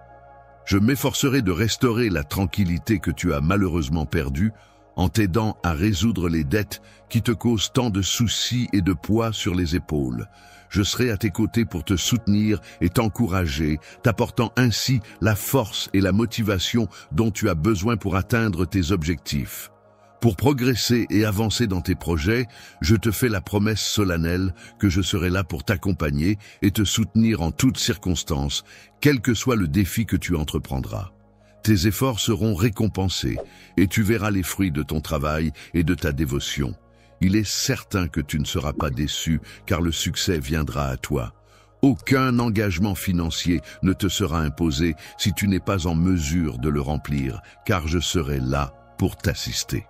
Je m'efforcerai de restaurer la tranquillité que tu as malheureusement perdue en t'aidant à résoudre les dettes qui te causent tant de soucis et de poids sur les épaules. Je serai à tes côtés pour te soutenir et t'encourager, t'apportant ainsi la force et la motivation dont tu as besoin pour atteindre tes objectifs. Pour progresser et avancer dans tes projets, je te fais la promesse solennelle que je serai là pour t'accompagner et te soutenir en toutes circonstances, quel que soit le défi que tu entreprendras. Tes efforts seront récompensés et tu verras les fruits de ton travail et de ta dévotion. Il est certain que tu ne seras pas déçu car le succès viendra à toi. Aucun engagement financier ne te sera imposé si tu n'es pas en mesure de le remplir, car je serai là pour t'assister.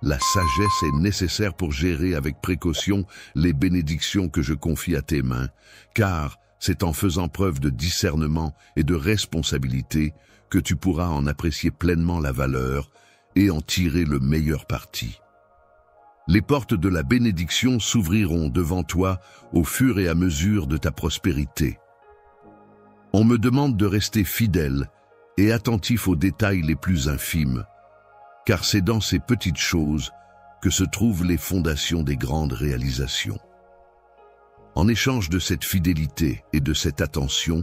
La sagesse est nécessaire pour gérer avec précaution les bénédictions que je confie à tes mains, car c'est en faisant preuve de discernement et de responsabilité que tu pourras en apprécier pleinement la valeur et en tirer le meilleur parti. Les portes de la bénédiction s'ouvriront devant toi au fur et à mesure de ta prospérité. On me demande de rester fidèle et attentif aux détails les plus infimes, car c'est dans ces petites choses que se trouvent les fondations des grandes réalisations. En échange de cette fidélité et de cette attention,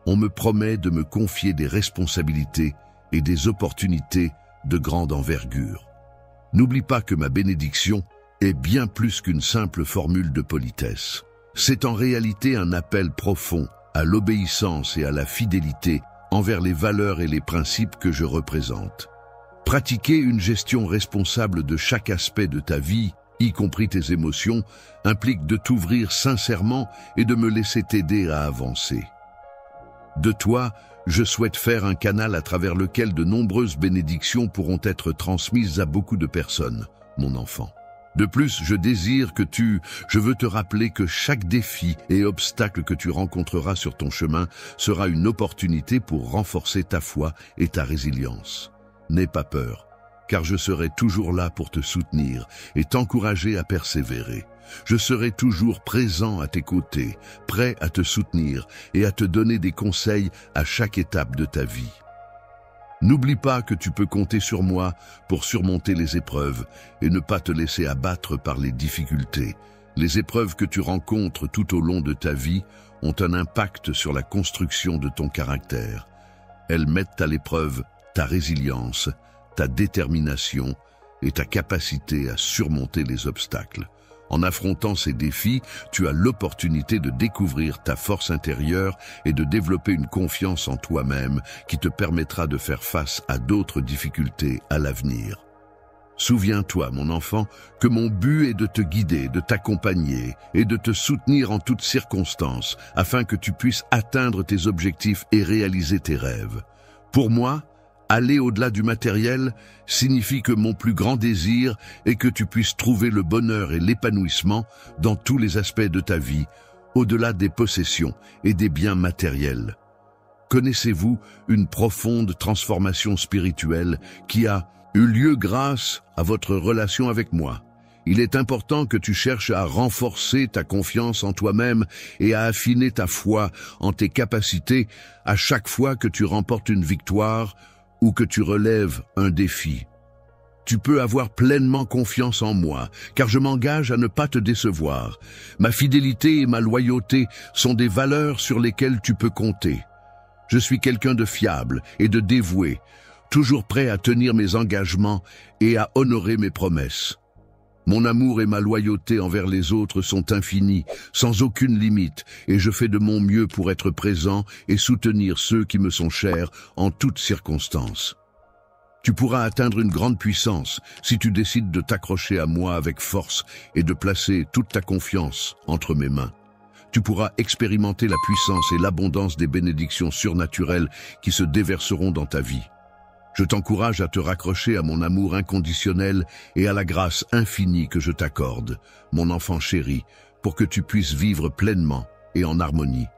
on me promet de me confier des responsabilités et des opportunités de grande envergure. N'oublie pas que ma bénédiction est bien plus qu'une simple formule de politesse. C'est en réalité un appel profond à l'obéissance et à la fidélité envers les valeurs et les principes que je représente. Pratiquer une gestion responsable de chaque aspect de ta vie, y compris tes émotions, implique de t'ouvrir sincèrement et de me laisser t'aider à avancer. De toi, je souhaite faire un canal à travers lequel de nombreuses bénédictions pourront être transmises à beaucoup de personnes, mon enfant. De plus, je veux te rappeler que chaque défi et obstacle que tu rencontreras sur ton chemin sera une opportunité pour renforcer ta foi et ta résilience. N'aie pas peur, car je serai toujours là pour te soutenir et t'encourager à persévérer. Je serai toujours présent à tes côtés, prêt à te soutenir et à te donner des conseils à chaque étape de ta vie. N'oublie pas que tu peux compter sur moi pour surmonter les épreuves et ne pas te laisser abattre par les difficultés. Les épreuves que tu rencontres tout au long de ta vie ont un impact sur la construction de ton caractère. Elles mettent à l'épreuve ta résilience, ta détermination et ta capacité à surmonter les obstacles. En affrontant ces défis, tu as l'opportunité de découvrir ta force intérieure et de développer une confiance en toi-même qui te permettra de faire face à d'autres difficultés à l'avenir. Souviens-toi, mon enfant, que mon but est de te guider, de t'accompagner et de te soutenir en toutes circonstances afin que tu puisses atteindre tes objectifs et réaliser tes rêves. Pour moi, aller au-delà du matériel signifie que mon plus grand désir est que tu puisses trouver le bonheur et l'épanouissement dans tous les aspects de ta vie, au-delà des possessions et des biens matériels. Connaissez-vous une profonde transformation spirituelle qui a eu lieu grâce à votre relation avec moi? Il est important que tu cherches à renforcer ta confiance en toi-même et à affiner ta foi en tes capacités à chaque fois que tu remportes une victoire ou que tu relèves un défi. Tu peux avoir pleinement confiance en moi, car je m'engage à ne pas te décevoir. Ma fidélité et ma loyauté sont des valeurs sur lesquelles tu peux compter. Je suis quelqu'un de fiable et de dévoué, toujours prêt à tenir mes engagements et à honorer mes promesses. Mon amour et ma loyauté envers les autres sont infinis, sans aucune limite, et je fais de mon mieux pour être présent et soutenir ceux qui me sont chers en toutes circonstances. Tu pourras atteindre une grande puissance si tu décides de t'accrocher à moi avec force et de placer toute ta confiance entre mes mains. Tu pourras expérimenter la puissance et l'abondance des bénédictions surnaturelles qui se déverseront dans ta vie. Je t'encourage à te raccrocher à mon amour inconditionnel et à la grâce infinie que je t'accorde, mon enfant chéri, pour que tu puisses vivre pleinement et en harmonie.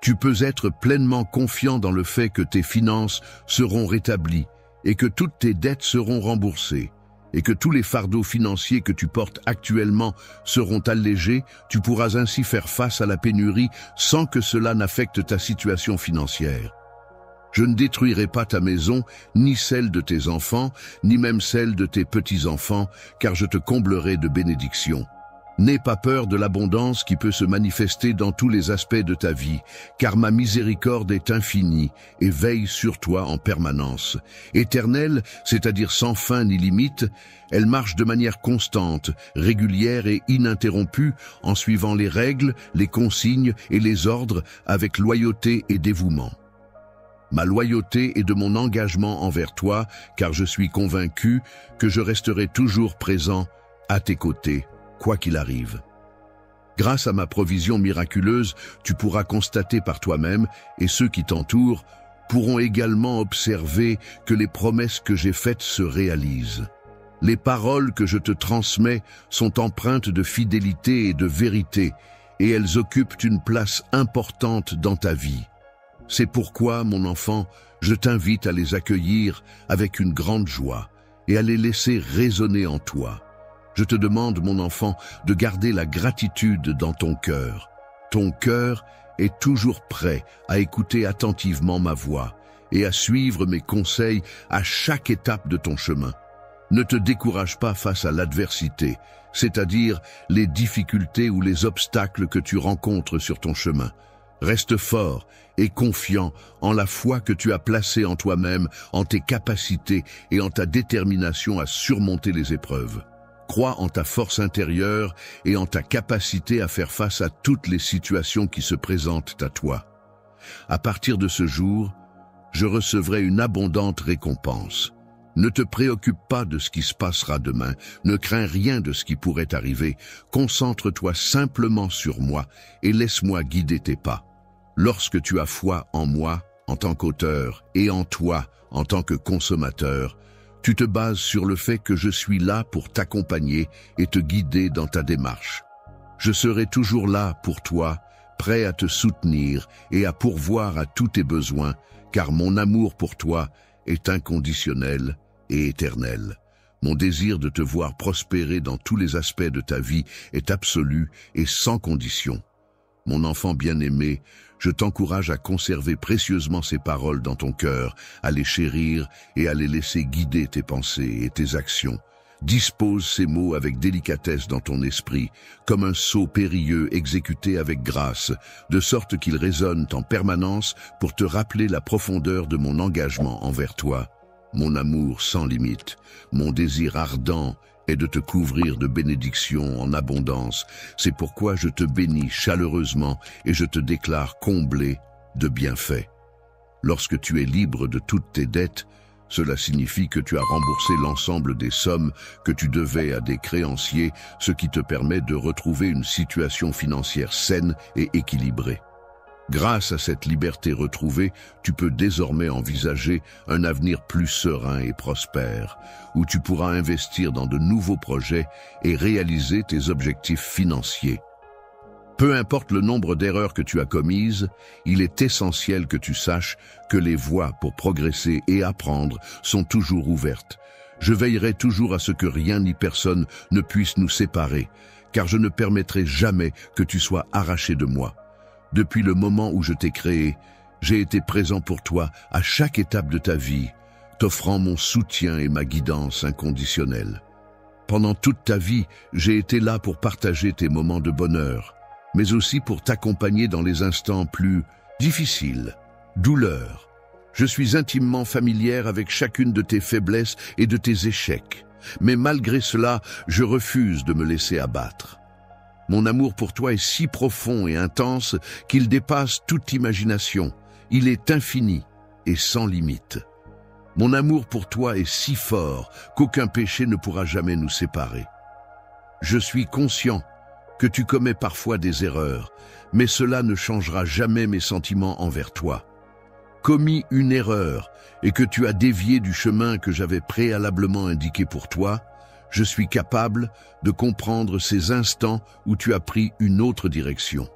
Tu peux être pleinement confiant dans le fait que tes finances seront rétablies et que toutes tes dettes seront remboursées, et que tous les fardeaux financiers que tu portes actuellement seront allégés. Tu pourras ainsi faire face à la pénurie sans que cela n'affecte ta situation financière. Je ne détruirai pas ta maison, ni celle de tes enfants, ni même celle de tes petits-enfants, car je te comblerai de bénédictions. N'aie pas peur de l'abondance qui peut se manifester dans tous les aspects de ta vie, car ma miséricorde est infinie et veille sur toi en permanence. Éternelle, c'est-à-dire sans fin ni limite, elle marche de manière constante, régulière et ininterrompue, en suivant les règles, les consignes et les ordres avec loyauté et dévouement. Ma loyauté est de mon engagement envers toi, car je suis convaincu que je resterai toujours présent à tes côtés, quoi qu'il arrive. Grâce à ma provision miraculeuse, tu pourras constater par toi-même, et ceux qui t'entourent pourront également observer que les promesses que j'ai faites se réalisent. Les paroles que je te transmets sont empreintes de fidélité et de vérité, et elles occupent une place importante dans ta vie. C'est pourquoi, mon enfant, je t'invite à les accueillir avec une grande joie et à les laisser résonner en toi. Je te demande, mon enfant, de garder la gratitude dans ton cœur. Ton cœur est toujours prêt à écouter attentivement ma voix et à suivre mes conseils à chaque étape de ton chemin. Ne te décourage pas face à l'adversité, c'est-à-dire les difficultés ou les obstacles que tu rencontres sur ton chemin. Reste fort et confiant en la foi que tu as placée en toi-même, en tes capacités et en ta détermination à surmonter les épreuves. Crois en ta force intérieure et en ta capacité à faire face à toutes les situations qui se présentent à toi. À partir de ce jour, je recevrai une abondante récompense. Ne te préoccupe pas de ce qui se passera demain, ne crains rien de ce qui pourrait arriver. Concentre-toi simplement sur moi et laisse-moi guider tes pas. Lorsque tu as foi en moi, en tant qu'auteur, et en toi, en tant que consommateur, tu te bases sur le fait que je suis là pour t'accompagner et te guider dans ta démarche. Je serai toujours là pour toi, prêt à te soutenir et à pourvoir à tous tes besoins, car mon amour pour toi est inconditionnel et éternel. Mon désir de te voir prospérer dans tous les aspects de ta vie est absolu et sans condition. Mon enfant bien-aimé, je t'encourage à conserver précieusement ces paroles dans ton cœur, à les chérir et à les laisser guider tes pensées et tes actions. Dispose ces mots avec délicatesse dans ton esprit, comme un sceau périlleux exécuté avec grâce, de sorte qu'ils résonnent en permanence pour te rappeler la profondeur de mon engagement envers toi. mon amour sans limite, mon désir ardent est de te couvrir de bénédictions en abondance. C'est pourquoi je te bénis chaleureusement et je te déclare comblé de bienfaits. Lorsque tu es libre de toutes tes dettes, cela signifie que tu as remboursé l'ensemble des sommes que tu devais à des créanciers, ce qui te permet de retrouver une situation financière saine et équilibrée. Grâce à cette liberté retrouvée, tu peux désormais envisager un avenir plus serein et prospère, où tu pourras investir dans de nouveaux projets et réaliser tes objectifs financiers. Peu importe le nombre d'erreurs que tu as commises, il est essentiel que tu saches que les voies pour progresser et apprendre sont toujours ouvertes. Je veillerai toujours à ce que rien ni personne ne puisse nous séparer, car je ne permettrai jamais que tu sois arraché de moi. Depuis le moment où je t'ai créé, j'ai été présent pour toi à chaque étape de ta vie, t'offrant mon soutien et ma guidance inconditionnelle. Pendant toute ta vie, j'ai été là pour partager tes moments de bonheur, mais aussi pour t'accompagner dans les instants plus difficiles, douleurs. Je suis intimement familière avec chacune de tes faiblesses et de tes échecs, mais malgré cela, je refuse de me laisser abattre. Mon amour pour toi est si profond et intense qu'il dépasse toute imagination. Il est infini et sans limite. Mon amour pour toi est si fort qu'aucun péché ne pourra jamais nous séparer. Je suis conscient que tu commets parfois des erreurs, mais cela ne changera jamais mes sentiments envers toi. Commis une erreur et que tu as dévié du chemin que j'avais préalablement indiqué pour toi, je suis capable de comprendre ces instants où tu as pris une autre direction.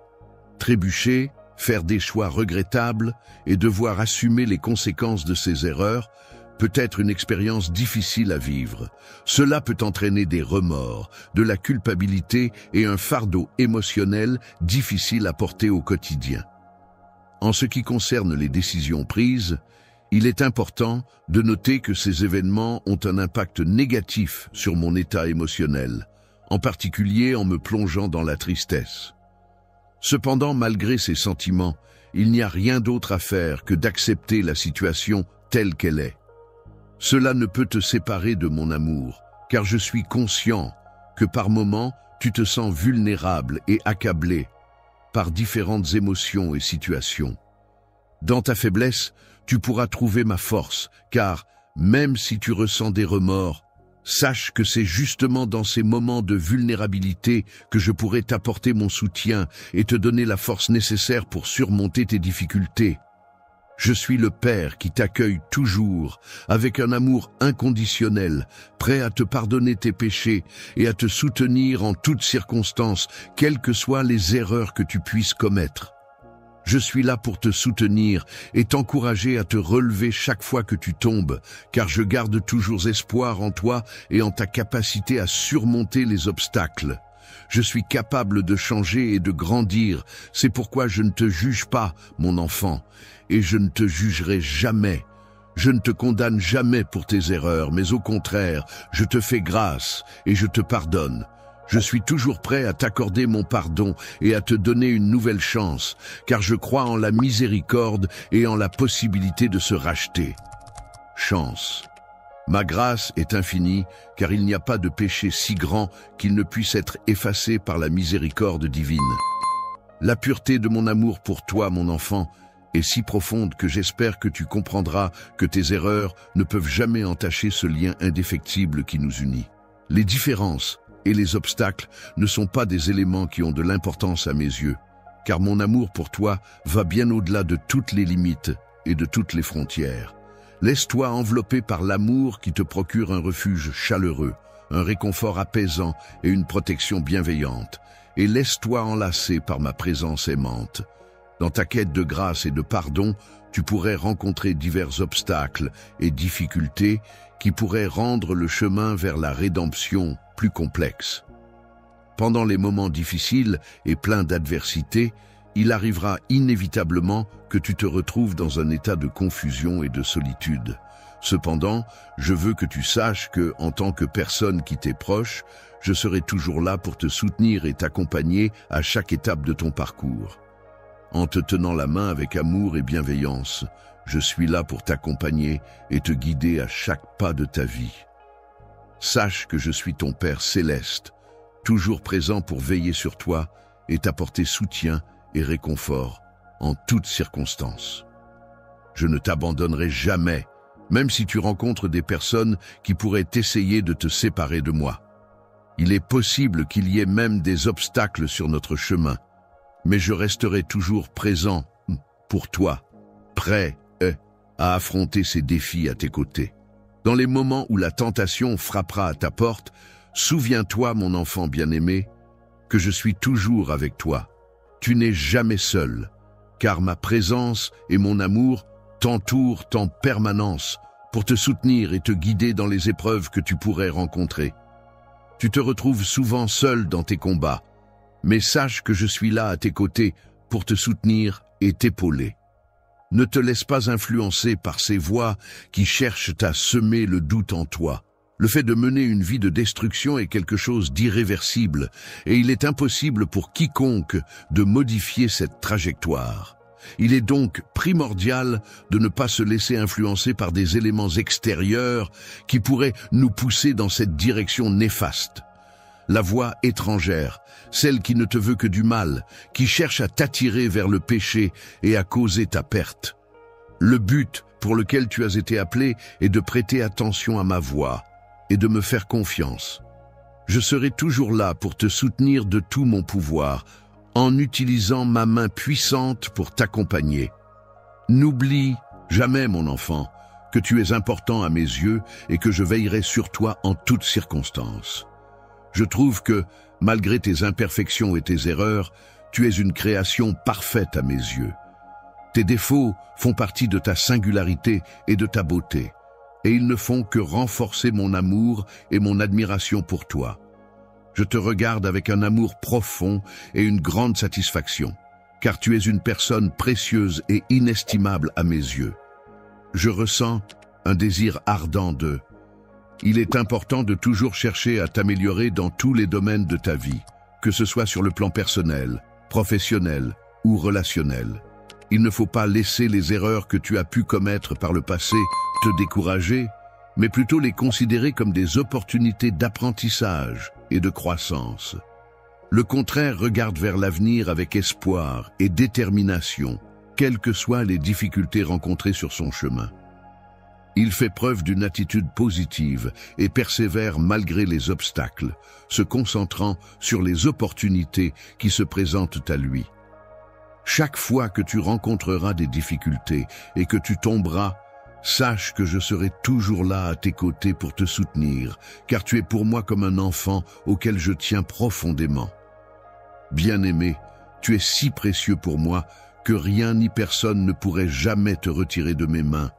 Trébucher, faire des choix regrettables et devoir assumer les conséquences de ces erreurs peut être une expérience difficile à vivre. Cela peut entraîner des remords, de la culpabilité et un fardeau émotionnel difficile à porter au quotidien. En ce qui concerne les décisions prises, il est important de noter que ces événements ont un impact négatif sur mon état émotionnel, en particulier en me plongeant dans la tristesse. Cependant, malgré ces sentiments, il n'y a rien d'autre à faire que d'accepter la situation telle qu'elle est. Cela ne peut te séparer de mon amour, car je suis conscient que par moments, tu te sens vulnérable et accablé par différentes émotions et situations. Dans ta faiblesse, tu pourras trouver ma force, car même si tu ressens des remords, sache que c'est justement dans ces moments de vulnérabilité que je pourrai t'apporter mon soutien et te donner la force nécessaire pour surmonter tes difficultés. Je suis le Père qui t'accueille toujours avec un amour inconditionnel, prêt à te pardonner tes péchés et à te soutenir en toutes circonstances, quelles que soient les erreurs que tu puisses commettre. Je suis là pour te soutenir et t'encourager à te relever chaque fois que tu tombes, car je garde toujours espoir en toi et en ta capacité à surmonter les obstacles. Je suis capable de changer et de grandir, c'est pourquoi je ne te juge pas, mon enfant, et je ne te jugerai jamais. Je ne te condamne jamais pour tes erreurs, mais au contraire, je te fais grâce et je te pardonne. Je suis toujours prêt à t'accorder mon pardon et à te donner une nouvelle chance, car je crois en la miséricorde et en la possibilité de se racheter. Chance. Ma grâce est infinie, car il n'y a pas de péché si grand qu'il ne puisse être effacé par la miséricorde divine. La pureté de mon amour pour toi, mon enfant, est si profonde que j'espère que tu comprendras que tes erreurs ne peuvent jamais entacher ce lien indéfectible qui nous unit. Les différences et les obstacles ne sont pas des éléments qui ont de l'importance à mes yeux, car mon amour pour toi va bien au-delà de toutes les limites et de toutes les frontières. Laisse-toi envelopper par l'amour qui te procure un refuge chaleureux, un réconfort apaisant et une protection bienveillante, et laisse-toi enlacer par ma présence aimante. Dans ta quête de grâce et de pardon, tu pourrais rencontrer divers obstacles et difficultés qui pourraient rendre le chemin vers la rédemption plus complexe. Pendant les moments difficiles et pleins d'adversité, il arrivera inévitablement que tu te retrouves dans un état de confusion et de solitude. Cependant, je veux que tu saches que, en tant que personne qui t'est proche, je serai toujours là pour te soutenir et t'accompagner à chaque étape de ton parcours. En te tenant la main avec amour et bienveillance, Je suis là pour t'accompagner et te guider à chaque pas de ta vie. Sache que je suis ton Père céleste, toujours présent pour veiller sur toi et t'apporter soutien et réconfort en toutes circonstances. Je ne t'abandonnerai jamais, même si tu rencontres des personnes qui pourraient essayer de te séparer de moi. Il est possible qu'il y ait même des obstacles sur notre chemin, mais je resterai toujours présent pour toi, prêt à affronter ces défis à tes côtés. Dans les moments où la tentation frappera à ta porte, souviens-toi, mon enfant bien-aimé, que je suis toujours avec toi. Tu n'es jamais seul, car ma présence et mon amour t'entourent en permanence pour te soutenir et te guider dans les épreuves que tu pourrais rencontrer. Tu te retrouves souvent seul dans tes combats, mais sache que je suis là à tes côtés pour te soutenir et t'épauler. Ne te laisse pas influencer par ces voix qui cherchent à semer le doute en toi. Le fait de mener une vie de destruction est quelque chose d'irréversible et il est impossible pour quiconque de modifier cette trajectoire. Il est donc primordial de ne pas se laisser influencer par des éléments extérieurs qui pourraient nous pousser dans cette direction néfaste. La voix étrangère, celle qui ne te veut que du mal, qui cherche à t'attirer vers le péché et à causer ta perte. Le but pour lequel tu as été appelé est de prêter attention à ma voix et de me faire confiance. Je serai toujours là pour te soutenir de tout mon pouvoir, en utilisant ma main puissante pour t'accompagner. N'oublie jamais, mon enfant, que tu es important à mes yeux et que je veillerai sur toi en toutes circonstances. Je trouve que, malgré tes imperfections et tes erreurs, tu es une création parfaite à mes yeux. Tes défauts font partie de ta singularité et de ta beauté, et ils ne font que renforcer mon amour et mon admiration pour toi. Je te regarde avec un amour profond et une grande satisfaction, car tu es une personne précieuse et inestimable à mes yeux. Je ressens un désir ardent de... Il est important de toujours chercher à t'améliorer dans tous les domaines de ta vie, que ce soit sur le plan personnel, professionnel ou relationnel. Il ne faut pas laisser les erreurs que tu as pu commettre par le passé te décourager, mais plutôt les considérer comme des opportunités d'apprentissage et de croissance. Le contraire regarde vers l'avenir avec espoir et détermination, quelles que soient les difficultés rencontrées sur son chemin. Il fait preuve d'une attitude positive et persévère malgré les obstacles, se concentrant sur les opportunités qui se présentent à lui. Chaque fois que tu rencontreras des difficultés et que tu tomberas, sache que je serai toujours là à tes côtés pour te soutenir, car tu es pour moi comme un enfant auquel je tiens profondément. Bien-aimé, tu es si précieux pour moi que rien ni personne ne pourrait jamais te retirer de mes mains.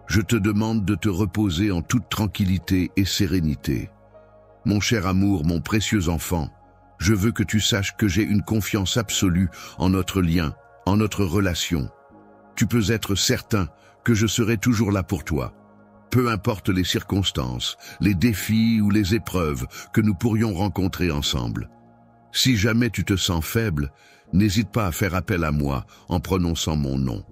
Je te demande de te reposer en toute tranquillité et sérénité. Mon cher amour, mon précieux enfant, je veux que tu saches que j'ai une confiance absolue en notre lien, en notre relation. Tu peux être certain que je serai toujours là pour toi. Peu importe les circonstances, les défis ou les épreuves que nous pourrions rencontrer ensemble. Si jamais tu te sens faible, n'hésite pas à faire appel à moi en prononçant mon nom.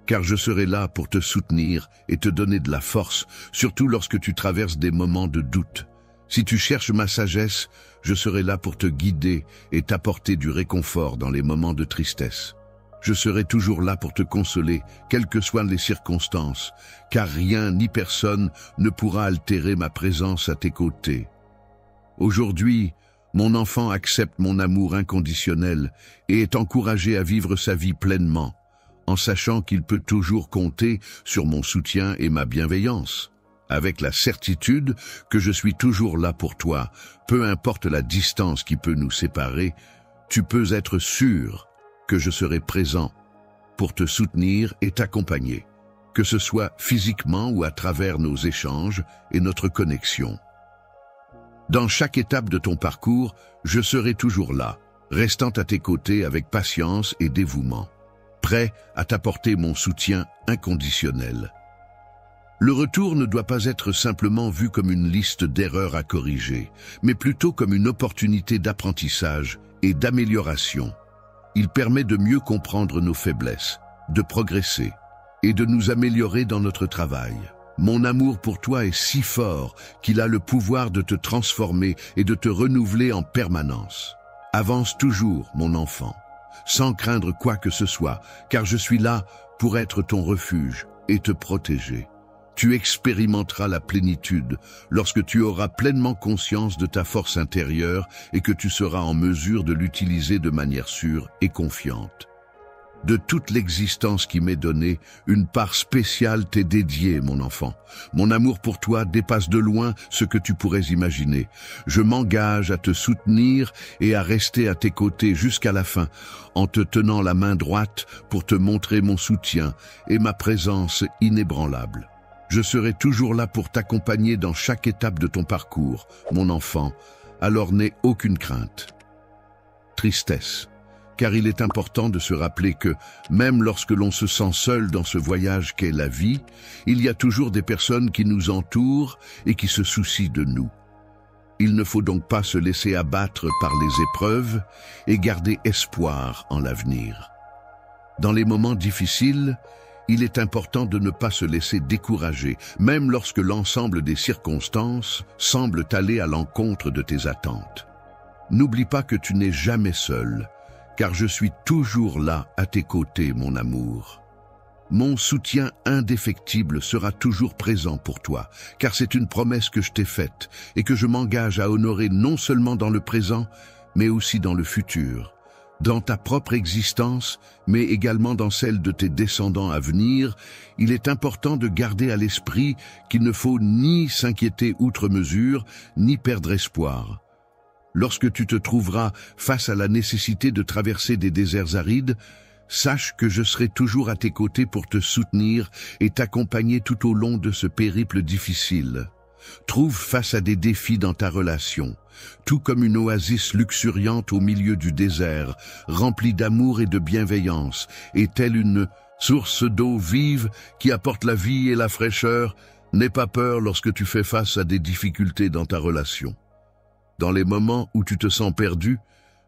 Car je serai là pour te soutenir et te donner de la force, surtout lorsque tu traverses des moments de doute. Si tu cherches ma sagesse, je serai là pour te guider et t'apporter du réconfort dans les moments de tristesse. Je serai toujours là pour te consoler, quelles que soient les circonstances, car rien ni personne ne pourra altérer ma présence à tes côtés. Aujourd'hui, mon enfant accepte mon amour inconditionnel et est encouragé à vivre sa vie pleinement, en sachant qu'il peut toujours compter sur mon soutien et ma bienveillance, avec la certitude que je suis toujours là pour toi, peu importe la distance qui peut nous séparer, tu peux être sûr que je serai présent pour te soutenir et t'accompagner, que ce soit physiquement ou à travers nos échanges et notre connexion. Dans chaque étape de ton parcours, je serai toujours là, restant à tes côtés avec patience et dévouement, prêt à t'apporter mon soutien inconditionnel. Le retour ne doit pas être simplement vu comme une liste d'erreurs à corriger, mais plutôt comme une opportunité d'apprentissage et d'amélioration. Il permet de mieux comprendre nos faiblesses, de progresser et de nous améliorer dans notre travail. Mon amour pour toi est si fort qu'il a le pouvoir de te transformer et de te renouveler en permanence. Avance toujours, mon enfant, sans craindre quoi que ce soit, car je suis là pour être ton refuge et te protéger. Tu expérimenteras la plénitude lorsque tu auras pleinement conscience de ta force intérieure et que tu seras en mesure de l'utiliser de manière sûre et confiante. De toute l'existence qui m'est donnée, une part spéciale t'est dédiée, mon enfant. Mon amour pour toi dépasse de loin ce que tu pourrais imaginer. Je m'engage à te soutenir et à rester à tes côtés jusqu'à la fin, en te tenant la main droite pour te montrer mon soutien et ma présence inébranlable. Je serai toujours là pour t'accompagner dans chaque étape de ton parcours, mon enfant, alors n'aie aucune crainte. Tristesse. Car il est important de se rappeler que, même lorsque l'on se sent seul dans ce voyage qu'est la vie, il y a toujours des personnes qui nous entourent et qui se soucient de nous. Il ne faut donc pas se laisser abattre par les épreuves et garder espoir en l'avenir. Dans les moments difficiles, il est important de ne pas se laisser décourager, même lorsque l'ensemble des circonstances semblent aller à l'encontre de tes attentes. N'oublie pas que tu n'es jamais seul, car je suis toujours là à tes côtés, mon amour. Mon soutien indéfectible sera toujours présent pour toi, car c'est une promesse que je t'ai faite et que je m'engage à honorer non seulement dans le présent, mais aussi dans le futur, dans ta propre existence, mais également dans celle de tes descendants à venir. Il est important de garder à l'esprit qu'il ne faut ni s'inquiéter outre mesure, ni perdre espoir. Lorsque tu te trouveras face à la nécessité de traverser des déserts arides, sache que je serai toujours à tes côtés pour te soutenir et t'accompagner tout au long de ce périple difficile. Trouve face à des défis dans ta relation, tout comme une oasis luxuriante au milieu du désert, remplie d'amour et de bienveillance, et telle une source d'eau vive qui apporte la vie et la fraîcheur. N'aie pas peur lorsque tu fais face à des difficultés dans ta relation. Dans les moments où tu te sens perdu,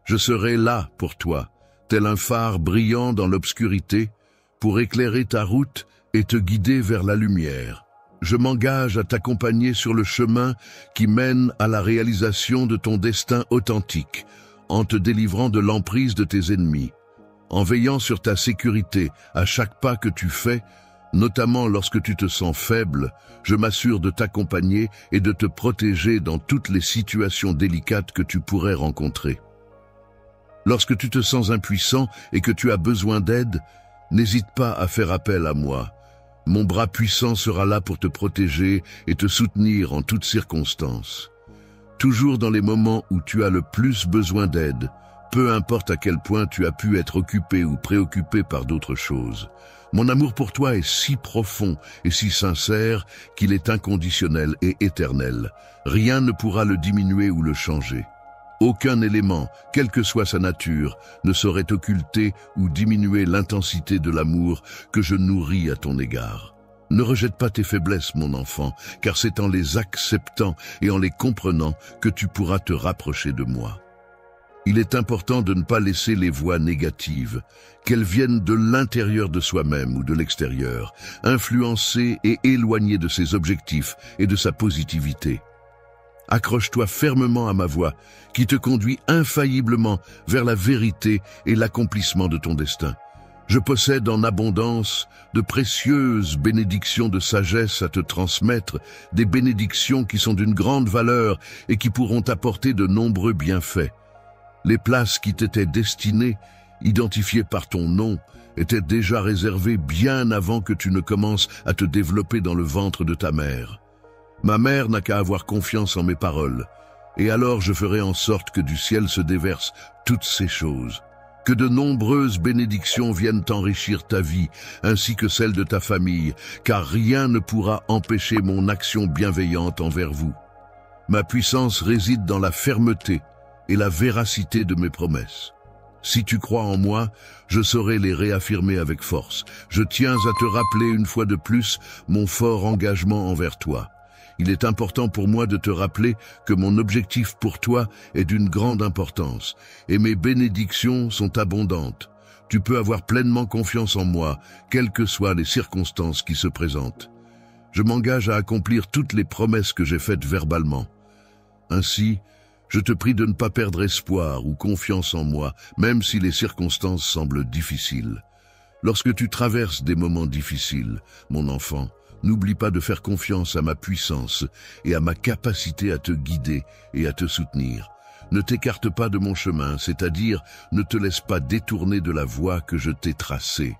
je serai là pour toi, tel un phare brillant dans l'obscurité, pour éclairer ta route et te guider vers la lumière. Je m'engage à t'accompagner sur le chemin qui mène à la réalisation de ton destin authentique, en te délivrant de l'emprise de tes ennemis, en veillant sur ta sécurité à chaque pas que tu fais. Notamment lorsque tu te sens faible, je m'assure de t'accompagner et de te protéger dans toutes les situations délicates que tu pourrais rencontrer. Lorsque tu te sens impuissant et que tu as besoin d'aide, n'hésite pas à faire appel à moi. Mon bras puissant sera là pour te protéger et te soutenir en toutes circonstances. Toujours dans les moments où tu as le plus besoin d'aide, peu importe à quel point tu as pu être occupé ou préoccupé par d'autres choses. Mon amour pour toi est si profond et si sincère qu'il est inconditionnel et éternel. Rien ne pourra le diminuer ou le changer. Aucun élément, quelle que soit sa nature, ne saurait occulter ou diminuer l'intensité de l'amour que je nourris à ton égard. Ne rejette pas tes faiblesses, mon enfant, car c'est en les acceptant et en les comprenant que tu pourras te rapprocher de moi. Il est important de ne pas laisser les voix négatives, qu'elles viennent de l'intérieur de soi-même ou de l'extérieur, influencer et éloigner de ses objectifs et de sa positivité. Accroche-toi fermement à ma voix, qui te conduit infailliblement vers la vérité et l'accomplissement de ton destin. Je possède en abondance de précieuses bénédictions de sagesse à te transmettre, des bénédictions qui sont d'une grande valeur et qui pourront t'apporter de nombreux bienfaits. Les places qui t'étaient destinées, identifiées par ton nom, étaient déjà réservées bien avant que tu ne commences à te développer dans le ventre de ta mère. Ma mère n'a qu'à avoir confiance en mes paroles, et alors je ferai en sorte que du ciel se déversent toutes ces choses, que de nombreuses bénédictions viennent enrichir ta vie, ainsi que celle de ta famille, car rien ne pourra empêcher mon action bienveillante envers vous. Ma puissance réside dans la fermeté et la véracité de mes promesses. Si tu crois en moi, je saurai les réaffirmer avec force. Je tiens à te rappeler une fois de plus mon fort engagement envers toi. Il est important pour moi de te rappeler que mon objectif pour toi est d'une grande importance, et mes bénédictions sont abondantes. Tu peux avoir pleinement confiance en moi, quelles que soient les circonstances qui se présentent. Je m'engage à accomplir toutes les promesses que j'ai faites verbalement. Ainsi, je te prie de ne pas perdre espoir ou confiance en moi, même si les circonstances semblent difficiles. Lorsque tu traverses des moments difficiles, mon enfant, n'oublie pas de faire confiance à ma puissance et à ma capacité à te guider et à te soutenir. Ne t'écarte pas de mon chemin, c'est-à-dire ne te laisse pas détourner de la voie que je t'ai tracée.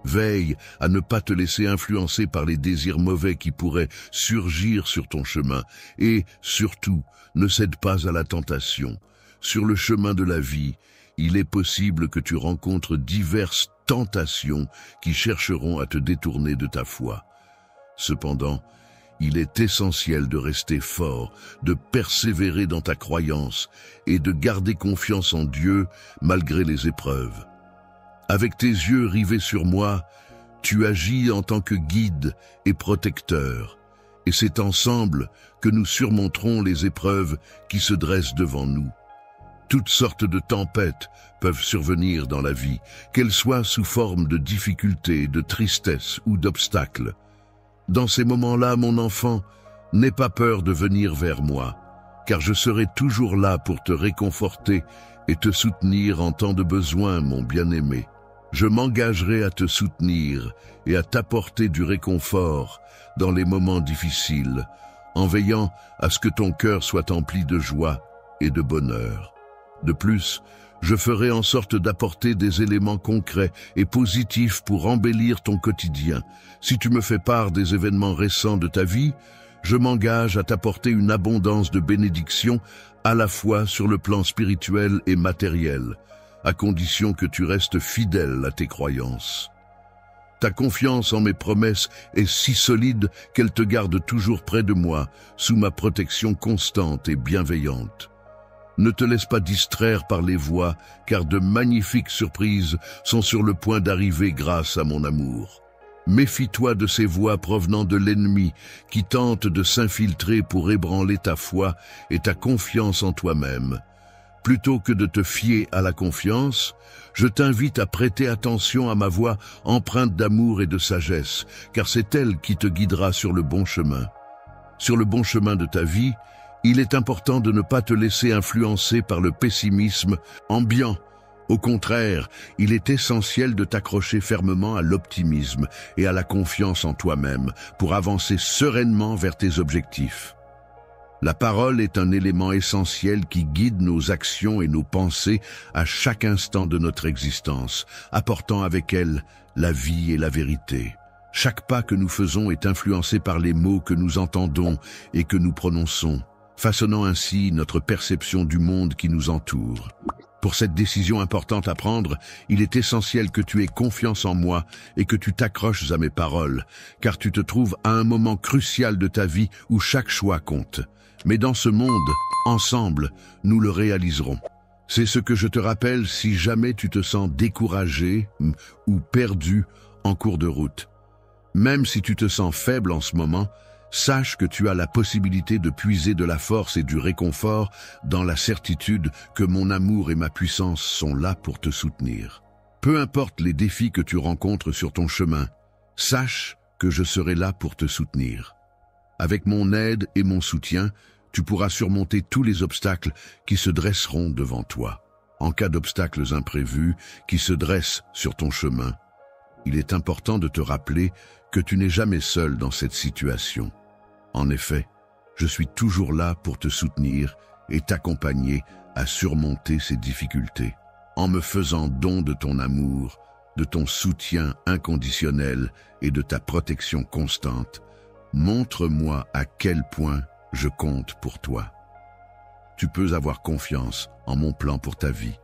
Veille à ne pas te laisser influencer par les désirs mauvais qui pourraient surgir sur ton chemin et, surtout, ne cède pas à la tentation. Sur le chemin de la vie, il est possible que tu rencontres diverses tentations qui chercheront à te détourner de ta foi. Cependant, il est essentiel de rester fort, de persévérer dans ta croyance et de garder confiance en Dieu malgré les épreuves. Avec tes yeux rivés sur moi, tu agis en tant que guide et protecteur, et c'est ensemble que nous surmonterons les épreuves qui se dressent devant nous. Toutes sortes de tempêtes peuvent survenir dans la vie, qu'elles soient sous forme de difficultés, de tristesse ou d'obstacles. Dans ces moments-là, mon enfant, n'aie pas peur de venir vers moi, car je serai toujours là pour te réconforter et te soutenir en temps de besoin, mon bien-aimé. Je m'engagerai à te soutenir et à t'apporter du réconfort dans les moments difficiles, en veillant à ce que ton cœur soit empli de joie et de bonheur. De plus, je ferai en sorte d'apporter des éléments concrets et positifs pour embellir ton quotidien. Si tu me fais part des événements récents de ta vie, je m'engage à t'apporter une abondance de bénédictions à la fois sur le plan spirituel et matériel, à condition que tu restes fidèle à tes croyances. Ta confiance en mes promesses est si solide qu'elle te garde toujours près de moi, sous ma protection constante et bienveillante. Ne te laisse pas distraire par les voix, car de magnifiques surprises sont sur le point d'arriver grâce à mon amour. Méfie-toi de ces voix provenant de l'ennemi qui tentent de s'infiltrer pour ébranler ta foi et ta confiance en toi-même. Plutôt que de te fier à la confiance, je t'invite à prêter attention à ma voix empreinte d'amour et de sagesse, car c'est elle qui te guidera sur le bon chemin. Sur le bon chemin de ta vie, il est important de ne pas te laisser influencer par le pessimisme ambiant. Au contraire, il est essentiel de t'accrocher fermement à l'optimisme et à la confiance en toi-même pour avancer sereinement vers tes objectifs. La parole est un élément essentiel qui guide nos actions et nos pensées à chaque instant de notre existence, apportant avec elle la vie et la vérité. Chaque pas que nous faisons est influencé par les mots que nous entendons et que nous prononçons, façonnant ainsi notre perception du monde qui nous entoure. Pour cette décision importante à prendre, il est essentiel que tu aies confiance en moi et que tu t'accroches à mes paroles, car tu te trouves à un moment crucial de ta vie où chaque choix compte. Mais dans ce monde, ensemble, nous le réaliserons. C'est ce que je te rappelle si jamais tu te sens découragé ou perdu en cours de route. Même si tu te sens faible en ce moment, sache que tu as la possibilité de puiser de la force et du réconfort dans la certitude que mon amour et ma puissance sont là pour te soutenir. Peu importe les défis que tu rencontres sur ton chemin, sache que je serai là pour te soutenir. Avec mon aide et mon soutien, tu pourras surmonter tous les obstacles qui se dresseront devant toi. En cas d'obstacles imprévus qui se dressent sur ton chemin, il est important de te rappeler que tu n'es jamais seul dans cette situation. En effet, je suis toujours là pour te soutenir et t'accompagner à surmonter ces difficultés. En me faisant don de ton amour, de ton soutien inconditionnel et de ta protection constante, montre-moi à quel point je compte pour toi. Tu peux avoir confiance en mon plan pour ta vie,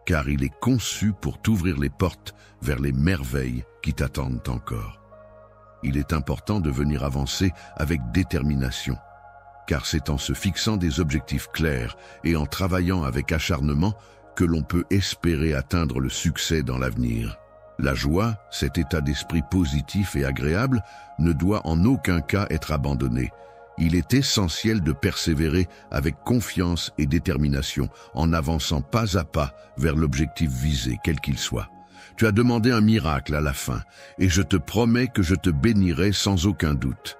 car il est conçu pour t'ouvrir les portes vers les merveilles qui t'attendent encore. Il est important de venir avancer avec détermination, car c'est en se fixant des objectifs clairs et en travaillant avec acharnement que l'on peut espérer atteindre le succès dans l'avenir. La joie, cet état d'esprit positif et agréable, ne doit en aucun cas être abandonné. Il est essentiel de persévérer avec confiance et détermination, en avançant pas à pas vers l'objectif visé, quel qu'il soit. Tu as demandé un miracle à la fin, et je te promets que je te bénirai sans aucun doute.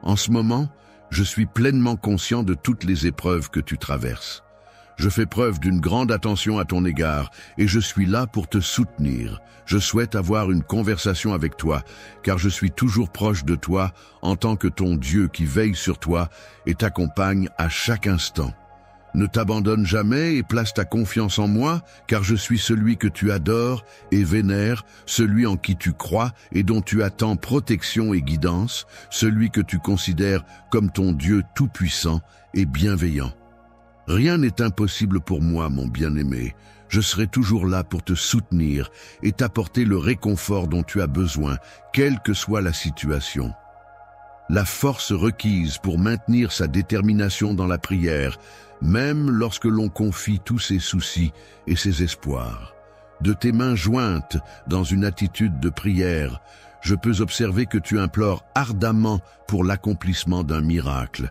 En ce moment, je suis pleinement conscient de toutes les épreuves que tu traverses. Je fais preuve d'une grande attention à ton égard et je suis là pour te soutenir. Je souhaite avoir une conversation avec toi, car je suis toujours proche de toi en tant que ton Dieu qui veille sur toi et t'accompagne à chaque instant. Ne t'abandonne jamais et place ta confiance en moi, car je suis celui que tu adores et vénères, celui en qui tu crois et dont tu attends protection et guidance, celui que tu considères comme ton Dieu tout-puissant et bienveillant. Rien n'est impossible pour moi, mon bien-aimé. Je serai toujours là pour te soutenir et t'apporter le réconfort dont tu as besoin, quelle que soit la situation. La force requise pour maintenir sa détermination dans la prière, même lorsque l'on confie tous ses soucis et ses espoirs. De tes mains jointes dans une attitude de prière, je peux observer que tu implores ardemment pour l'accomplissement d'un miracle.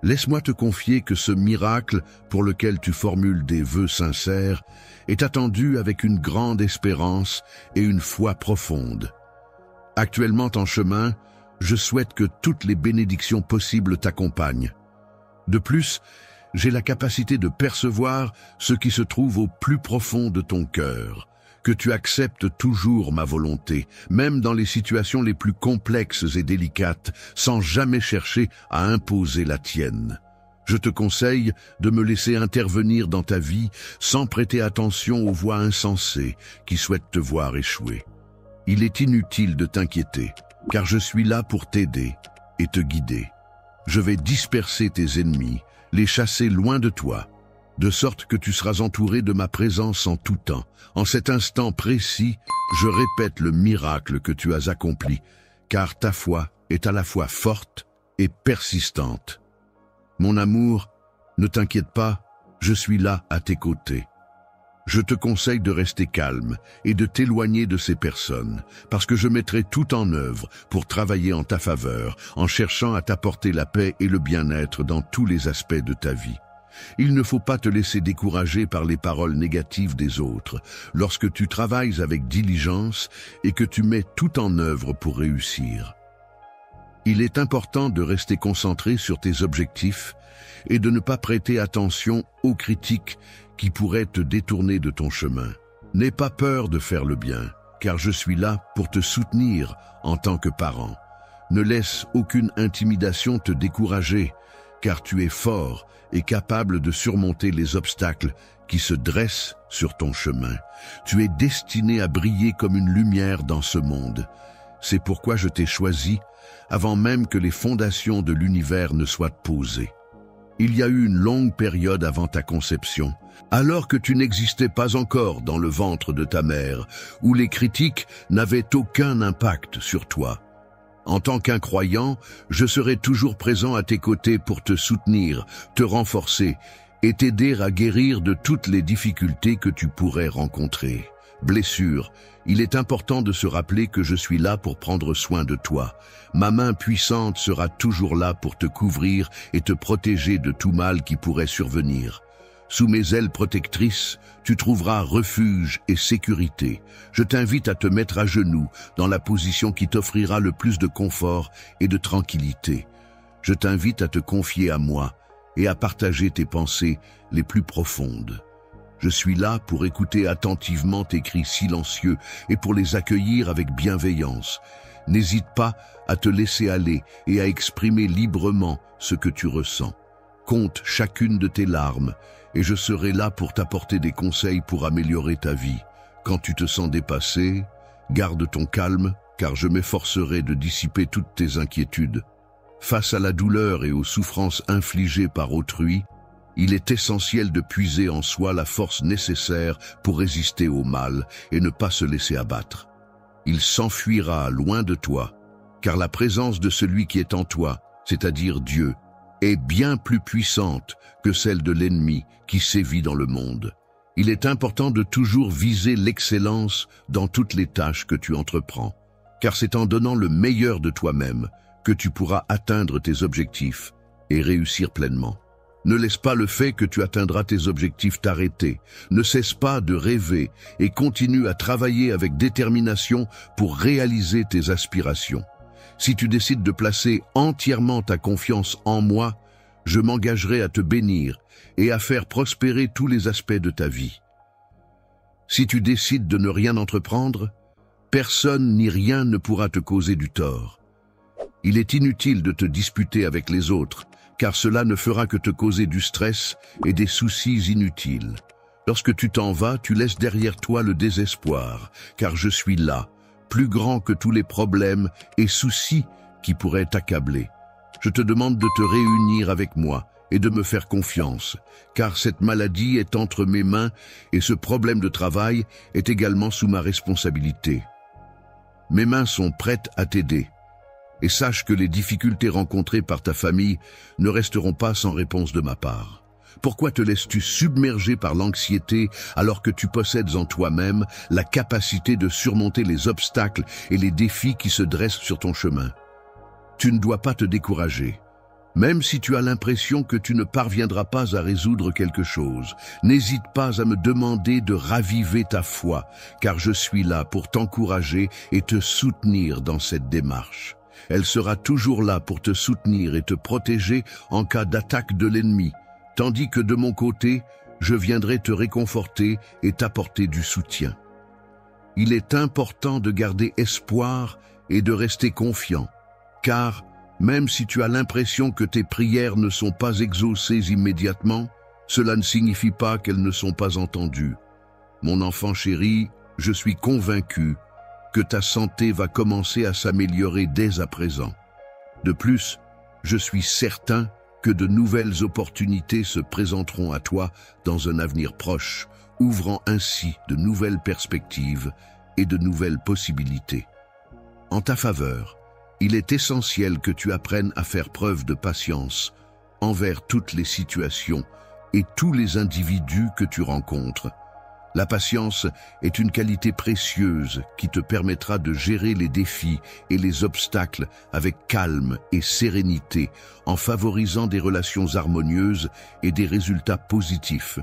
Laisse-moi te confier que ce miracle, pour lequel tu formules des vœux sincères, est attendu avec une grande espérance et une foi profonde. Actuellement en chemin, je souhaite que toutes les bénédictions possibles t'accompagnent. De plus, j'ai la capacité de percevoir ce qui se trouve au plus profond de ton cœur, que tu acceptes toujours ma volonté, même dans les situations les plus complexes et délicates, sans jamais chercher à imposer la tienne. Je te conseille de me laisser intervenir dans ta vie sans prêter attention aux voix insensées qui souhaitent te voir échouer. Il est inutile de t'inquiéter, car je suis là pour t'aider et te guider. Je vais disperser tes ennemis, les chasser loin de toi, de sorte que tu seras entouré de ma présence en tout temps. En cet instant précis, je répète le miracle que tu as accompli, car ta foi est à la fois forte et persistante. Mon amour, ne t'inquiète pas, je suis là à tes côtés. Je te conseille de rester calme et de t'éloigner de ces personnes, parce que je mettrai tout en œuvre pour travailler en ta faveur, en cherchant à t'apporter la paix et le bien-être dans tous les aspects de ta vie. Il ne faut pas te laisser décourager par les paroles négatives des autres, lorsque tu travailles avec diligence et que tu mets tout en œuvre pour réussir. Il est important de rester concentré sur tes objectifs et de ne pas prêter attention aux critiques qui pourraient te détourner de ton chemin. N'aie pas peur de faire le bien, car je suis là pour te soutenir en tant que parent. Ne laisse aucune intimidation te décourager, car tu es fort et capable de surmonter les obstacles qui se dressent sur ton chemin. Tu es destiné à briller comme une lumière dans ce monde. C'est pourquoi je t'ai choisi avant même que les fondations de l'univers ne soient posées. Il y a eu une longue période avant ta conception, alors que tu n'existais pas encore dans le ventre de ta mère, où les critiques n'avaient aucun impact sur toi. En tant qu'un croyant, je serai toujours présent à tes côtés pour te soutenir, te renforcer et t'aider à guérir de toutes les difficultés que tu pourrais rencontrer. Blessure, il est important de se rappeler que je suis là pour prendre soin de toi. Ma main puissante sera toujours là pour te couvrir et te protéger de tout mal qui pourrait survenir. Sous mes ailes protectrices, tu trouveras refuge et sécurité. Je t'invite à te mettre à genoux dans la position qui t'offrira le plus de confort et de tranquillité. Je t'invite à te confier à moi et à partager tes pensées les plus profondes. Je suis là pour écouter attentivement tes cris silencieux et pour les accueillir avec bienveillance. N'hésite pas à te laisser aller et à exprimer librement ce que tu ressens. Compte chacune de tes larmes et je serai là pour t'apporter des conseils pour améliorer ta vie. Quand tu te sens dépassé, garde ton calme, car je m'efforcerai de dissiper toutes tes inquiétudes. Face à la douleur et aux souffrances infligées par autrui, il est essentiel de puiser en soi la force nécessaire pour résister au mal et ne pas se laisser abattre. Il s'enfuira loin de toi, car la présence de celui qui est en toi, c'est-à-dire Dieu, est bien plus puissante que celle de l'ennemi qui sévit dans le monde. Il est important de toujours viser l'excellence dans toutes les tâches que tu entreprends, car c'est en donnant le meilleur de toi-même que tu pourras atteindre tes objectifs et réussir pleinement. Ne laisse pas le fait que tu atteindras tes objectifs t'arrêter. Ne cesse pas de rêver et continue à travailler avec détermination pour réaliser tes aspirations. Si tu décides de placer entièrement ta confiance en moi, je m'engagerai à te bénir et à faire prospérer tous les aspects de ta vie. Si tu décides de ne rien entreprendre, personne ni rien ne pourra te causer du tort. Il est inutile de te disputer avec les autres, car cela ne fera que te causer du stress et des soucis inutiles. Lorsque tu t'en vas, tu laisses derrière toi le désespoir, car je suis là, plus grand que tous les problèmes et soucis qui pourraient t'accabler. Je te demande de te réunir avec moi et de me faire confiance, car cette maladie est entre mes mains et ce problème de travail est également sous ma responsabilité. Mes mains sont prêtes à t'aider. Et sache que les difficultés rencontrées par ta famille ne resteront pas sans réponse de ma part. Pourquoi te laisses-tu submerger par l'anxiété alors que tu possèdes en toi-même la capacité de surmonter les obstacles et les défis qui se dressent sur ton chemin? Tu ne dois pas te décourager. Même si tu as l'impression que tu ne parviendras pas à résoudre quelque chose, n'hésite pas à me demander de raviver ta foi, car je suis là pour t'encourager et te soutenir dans cette démarche. Elle sera toujours là pour te soutenir et te protéger en cas d'attaque de l'ennemi, tandis que de mon côté, je viendrai te réconforter et t'apporter du soutien. Il est important de garder espoir et de rester confiant, car même si tu as l'impression que tes prières ne sont pas exaucées immédiatement, cela ne signifie pas qu'elles ne sont pas entendues. Mon enfant chéri, je suis convaincu que ta santé va commencer à s'améliorer dès à présent. De plus, je suis certain que de nouvelles opportunités se présenteront à toi dans un avenir proche, ouvrant ainsi de nouvelles perspectives et de nouvelles possibilités. En ta faveur, il est essentiel que tu apprennes à faire preuve de patience envers toutes les situations et tous les individus que tu rencontres. La patience est une qualité précieuse qui te permettra de gérer les défis et les obstacles avec calme et sérénité en favorisant des relations harmonieuses et des résultats positifs.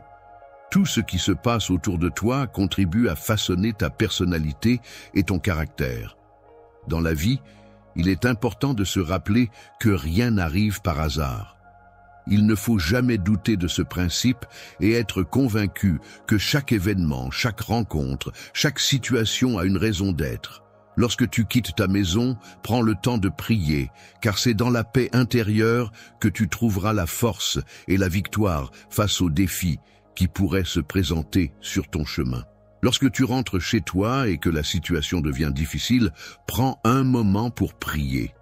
Tout ce qui se passe autour de toi contribue à façonner ta personnalité et ton caractère. Dans la vie, il est important de se rappeler que rien n'arrive par hasard. Il ne faut jamais douter de ce principe et être convaincu que chaque événement, chaque rencontre, chaque situation a une raison d'être. Lorsque tu quittes ta maison, prends le temps de prier, car c'est dans la paix intérieure que tu trouveras la force et la victoire face aux défis qui pourraient se présenter sur ton chemin. Lorsque tu rentres chez toi et que la situation devient difficile, prends un moment pour prier.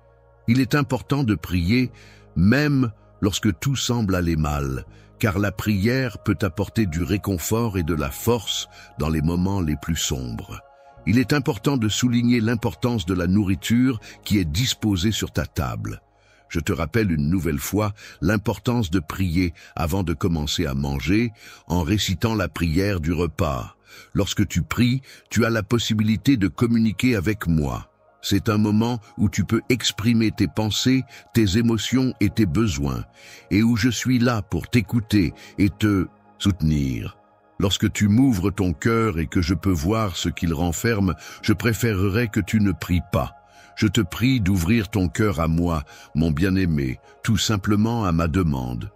Il est important de prier même lorsque tout semble aller mal, car la prière peut apporter du réconfort et de la force dans les moments les plus sombres. Il est important de souligner l'importance de la nourriture qui est disposée sur ta table. Je te rappelle une nouvelle fois l'importance de prier avant de commencer à manger en récitant la prière du repas. Lorsque tu pries, tu as la possibilité de communiquer avec moi. C'est un moment où tu peux exprimer tes pensées, tes émotions et tes besoins, et où je suis là pour t'écouter et te soutenir. Lorsque tu m'ouvres ton cœur et que je peux voir ce qu'il renferme, je préférerais que tu ne pries pas. Je te prie d'ouvrir ton cœur à moi, mon bien-aimé, tout simplement à ma demande.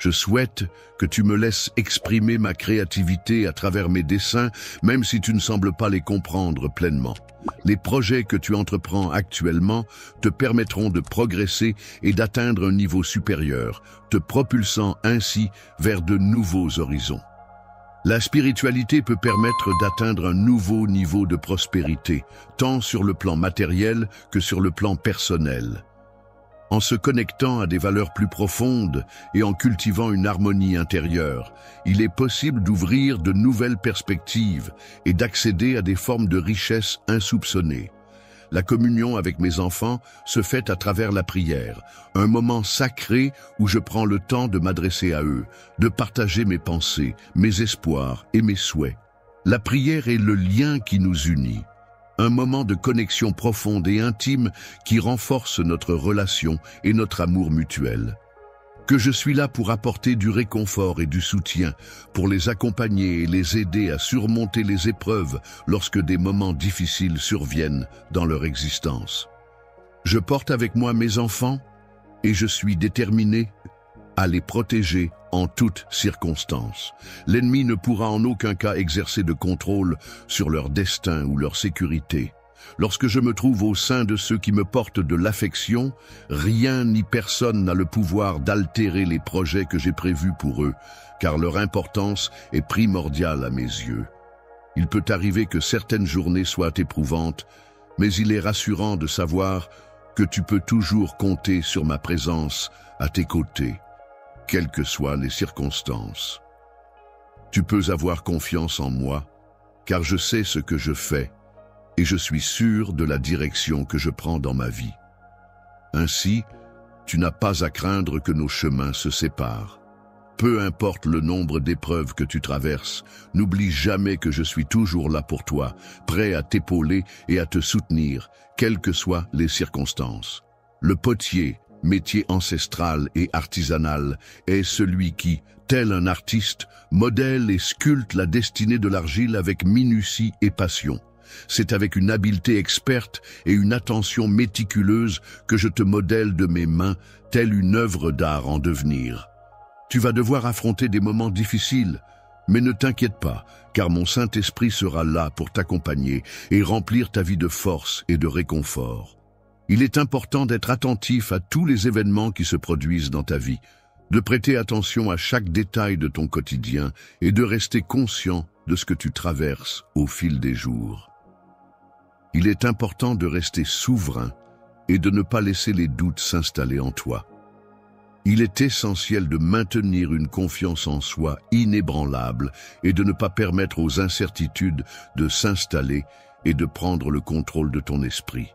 Je souhaite que tu me laisses exprimer ma créativité à travers mes dessins, même si tu ne sembles pas les comprendre pleinement. Les projets que tu entreprends actuellement te permettront de progresser et d'atteindre un niveau supérieur, te propulsant ainsi vers de nouveaux horizons. La spiritualité peut permettre d'atteindre un nouveau niveau de prospérité, tant sur le plan matériel que sur le plan personnel. En se connectant à des valeurs plus profondes et en cultivant une harmonie intérieure, il est possible d'ouvrir de nouvelles perspectives et d'accéder à des formes de richesse insoupçonnées. La communion avec mes enfants se fait à travers la prière, un moment sacré où je prends le temps de m'adresser à eux, de partager mes pensées, mes espoirs et mes souhaits. La prière est le lien qui nous unit. Un moment de connexion profonde et intime qui renforce notre relation et notre amour mutuel. que je suis là pour apporter du réconfort et du soutien, pour les accompagner et les aider à surmonter les épreuves lorsque des moments difficiles surviennent dans leur existence. Je porte avec moi mes enfants et je suis déterminé à les protéger en toutes circonstances. L'ennemi ne pourra en aucun cas exercer de contrôle sur leur destin ou leur sécurité. Lorsque je me trouve au sein de ceux qui me portent de l'affection, rien ni personne n'a le pouvoir d'altérer les projets que j'ai prévus pour eux, car leur importance est primordiale à mes yeux. Il peut arriver que certaines journées soient éprouvantes, mais il est rassurant de savoir que tu peux toujours compter sur ma présence à tes côtés, quelles que soient les circonstances. Tu peux avoir confiance en moi, car je sais ce que je fais, et je suis sûr de la direction que je prends dans ma vie. Ainsi, tu n'as pas à craindre que nos chemins se séparent. Peu importe le nombre d'épreuves que tu traverses, n'oublie jamais que je suis toujours là pour toi, prêt à t'épauler et à te soutenir, quelles que soient les circonstances. Le potier, métier ancestral et artisanal, est celui qui, tel un artiste, modèle et sculpte la destinée de l'argile avec minutie et passion. C'est avec une habileté experte et une attention méticuleuse que je te modèle de mes mains, telle une œuvre d'art en devenir. Tu vas devoir affronter des moments difficiles, mais ne t'inquiète pas, car mon Saint-Esprit sera là pour t'accompagner et remplir ta vie de force et de réconfort. Il est important d'être attentif à tous les événements qui se produisent dans ta vie, de prêter attention à chaque détail de ton quotidien et de rester conscient de ce que tu traverses au fil des jours. Il est important de rester souverain et de ne pas laisser les doutes s'installer en toi. Il est essentiel de maintenir une confiance en soi inébranlable et de ne pas permettre aux incertitudes de s'installer et de prendre le contrôle de ton esprit.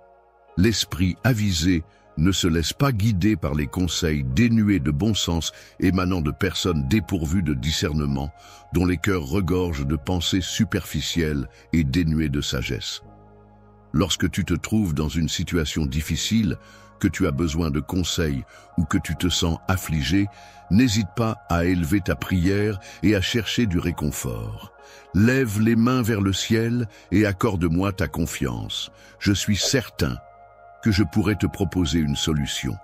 L'esprit avisé ne se laisse pas guider par les conseils dénués de bon sens émanant de personnes dépourvues de discernement, dont les cœurs regorgent de pensées superficielles et dénuées de sagesse. Lorsque tu te trouves dans une situation difficile, que tu as besoin de conseils ou que tu te sens affligé, n'hésite pas à élever ta prière et à chercher du réconfort. Lève les mains vers le ciel et accorde-moi ta confiance. Je suis certain que je pourrais te proposer une solution.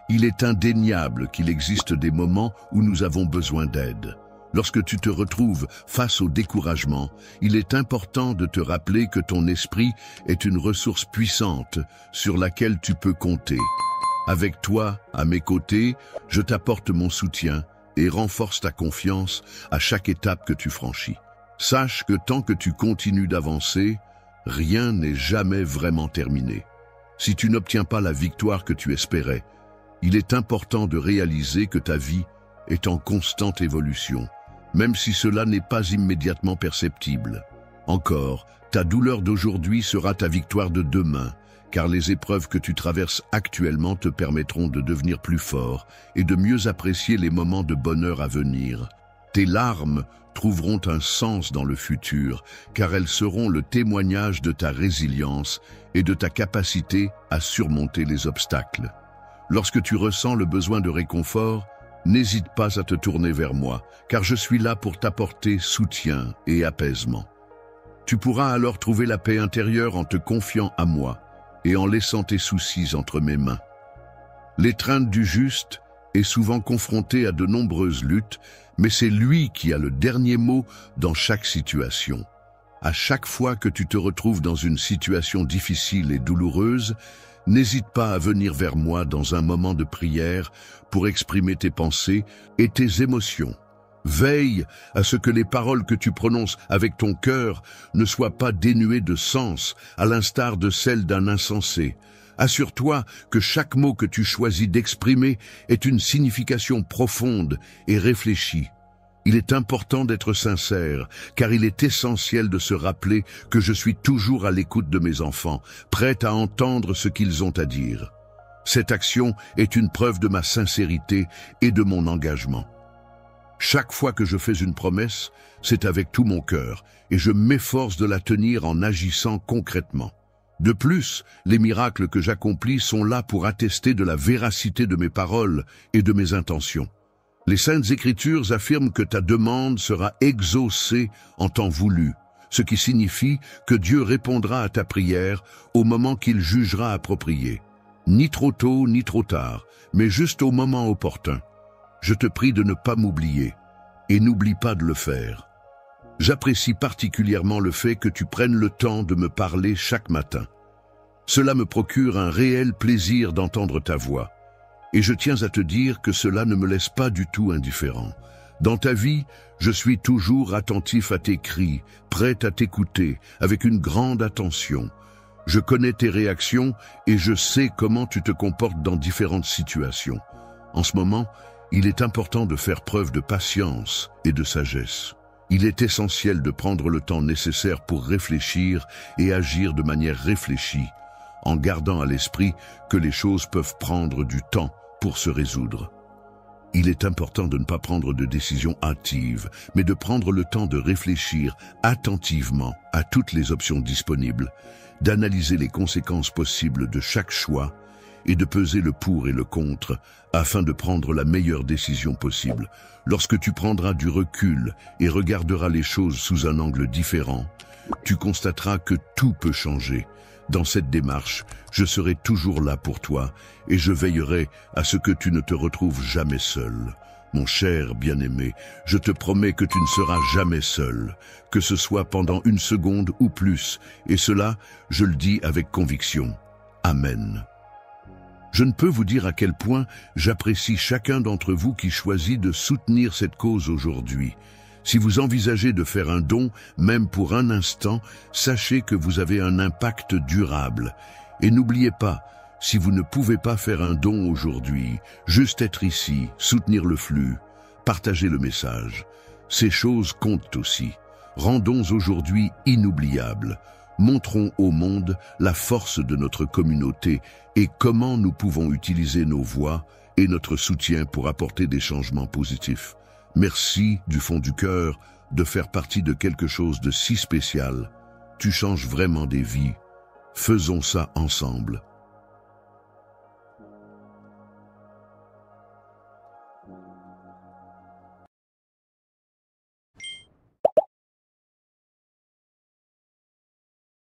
Il est indéniable qu'il existe des moments où nous avons besoin d'aide. Lorsque tu te retrouves face au découragement, il est important de te rappeler que ton esprit est une ressource puissante sur laquelle tu peux compter. Avec toi, à mes côtés, je t'apporte mon soutien et renforce ta confiance à chaque étape que tu franchis. Sache que tant que tu continues d'avancer, rien n'est jamais vraiment terminé. Si tu n'obtiens pas la victoire que tu espérais, il est important de réaliser que ta vie est en constante évolution, même si cela n'est pas immédiatement perceptible. Encore, ta douleur d'aujourd'hui sera ta victoire de demain, car les épreuves que tu traverses actuellement te permettront de devenir plus fort et de mieux apprécier les moments de bonheur à venir. Tes larmes trouveront un sens dans le futur, car elles seront le témoignage de ta résilience et de ta capacité à surmonter les obstacles. Lorsque tu ressens le besoin de réconfort, n'hésite pas à te tourner vers moi, car je suis là pour t'apporter soutien et apaisement. Tu pourras alors trouver la paix intérieure en te confiant à moi et en laissant tes soucis entre mes mains. L'étreinte du juste est souvent confronté à de nombreuses luttes, mais c'est lui qui a le dernier mot dans chaque situation. À chaque fois que tu te retrouves dans une situation difficile et douloureuse, n'hésite pas à venir vers moi dans un moment de prière pour exprimer tes pensées et tes émotions. Veille à ce que les paroles que tu prononces avec ton cœur ne soient pas dénuées de sens, à l'instar de celles d'un insensé. Assure-toi que chaque mot que tu choisis d'exprimer ait une signification profonde et réfléchie. Il est important d'être sincère, car il est essentiel de se rappeler que je suis toujours à l'écoute de mes enfants, prêt à entendre ce qu'ils ont à dire. Cette action est une preuve de ma sincérité et de mon engagement. Chaque fois que je fais une promesse, c'est avec tout mon cœur, et je m'efforce de la tenir en agissant concrètement. De plus, les miracles que j'accomplis sont là pour attester de la véracité de mes paroles et de mes intentions. Les Saintes Écritures affirment que ta demande sera exaucée en temps voulu, ce qui signifie que Dieu répondra à ta prière au moment qu'il jugera approprié. Ni trop tôt, ni trop tard, mais juste au moment opportun. Je te prie de ne pas m'oublier, et n'oublie pas de le faire. J'apprécie particulièrement le fait que tu prennes le temps de me parler chaque matin. Cela me procure un réel plaisir d'entendre ta voix. Et je tiens à te dire que cela ne me laisse pas du tout indifférent. Dans ta vie, je suis toujours attentif à tes cris, prêt à t'écouter, avec une grande attention. Je connais tes réactions et je sais comment tu te comportes dans différentes situations. En ce moment, il est important de faire preuve de patience et de sagesse. Il est essentiel de prendre le temps nécessaire pour réfléchir et agir de manière réfléchie, en gardant à l'esprit que les choses peuvent prendre du temps pour se résoudre. Il est important de ne pas prendre de décisions hâtives, mais de prendre le temps de réfléchir attentivement à toutes les options disponibles, d'analyser les conséquences possibles de chaque choix et de peser le pour et le contre afin de prendre la meilleure décision possible. Lorsque tu prendras du recul et regarderas les choses sous un angle différent, tu constateras que tout peut changer. Dans cette démarche, je serai toujours là pour toi et je veillerai à ce que tu ne te retrouves jamais seul. Mon cher bien-aimé, je te promets que tu ne seras jamais seul, que ce soit pendant une seconde ou plus, et cela, je le dis avec conviction. Amen. Je ne peux vous dire à quel point j'apprécie chacun d'entre vous qui choisit de soutenir cette cause aujourd'hui. Si vous envisagez de faire un don, même pour un instant, sachez que vous avez un impact durable. Et n'oubliez pas, si vous ne pouvez pas faire un don aujourd'hui, juste être ici, soutenir le flux, partager le message. Ces choses comptent aussi. Rendons aujourd'hui inoubliable. Montrons au monde la force de notre communauté et comment nous pouvons utiliser nos voix et notre soutien pour apporter des changements positifs. Merci du fond du cœur de faire partie de quelque chose de si spécial. Tu changes vraiment des vies. Faisons ça ensemble.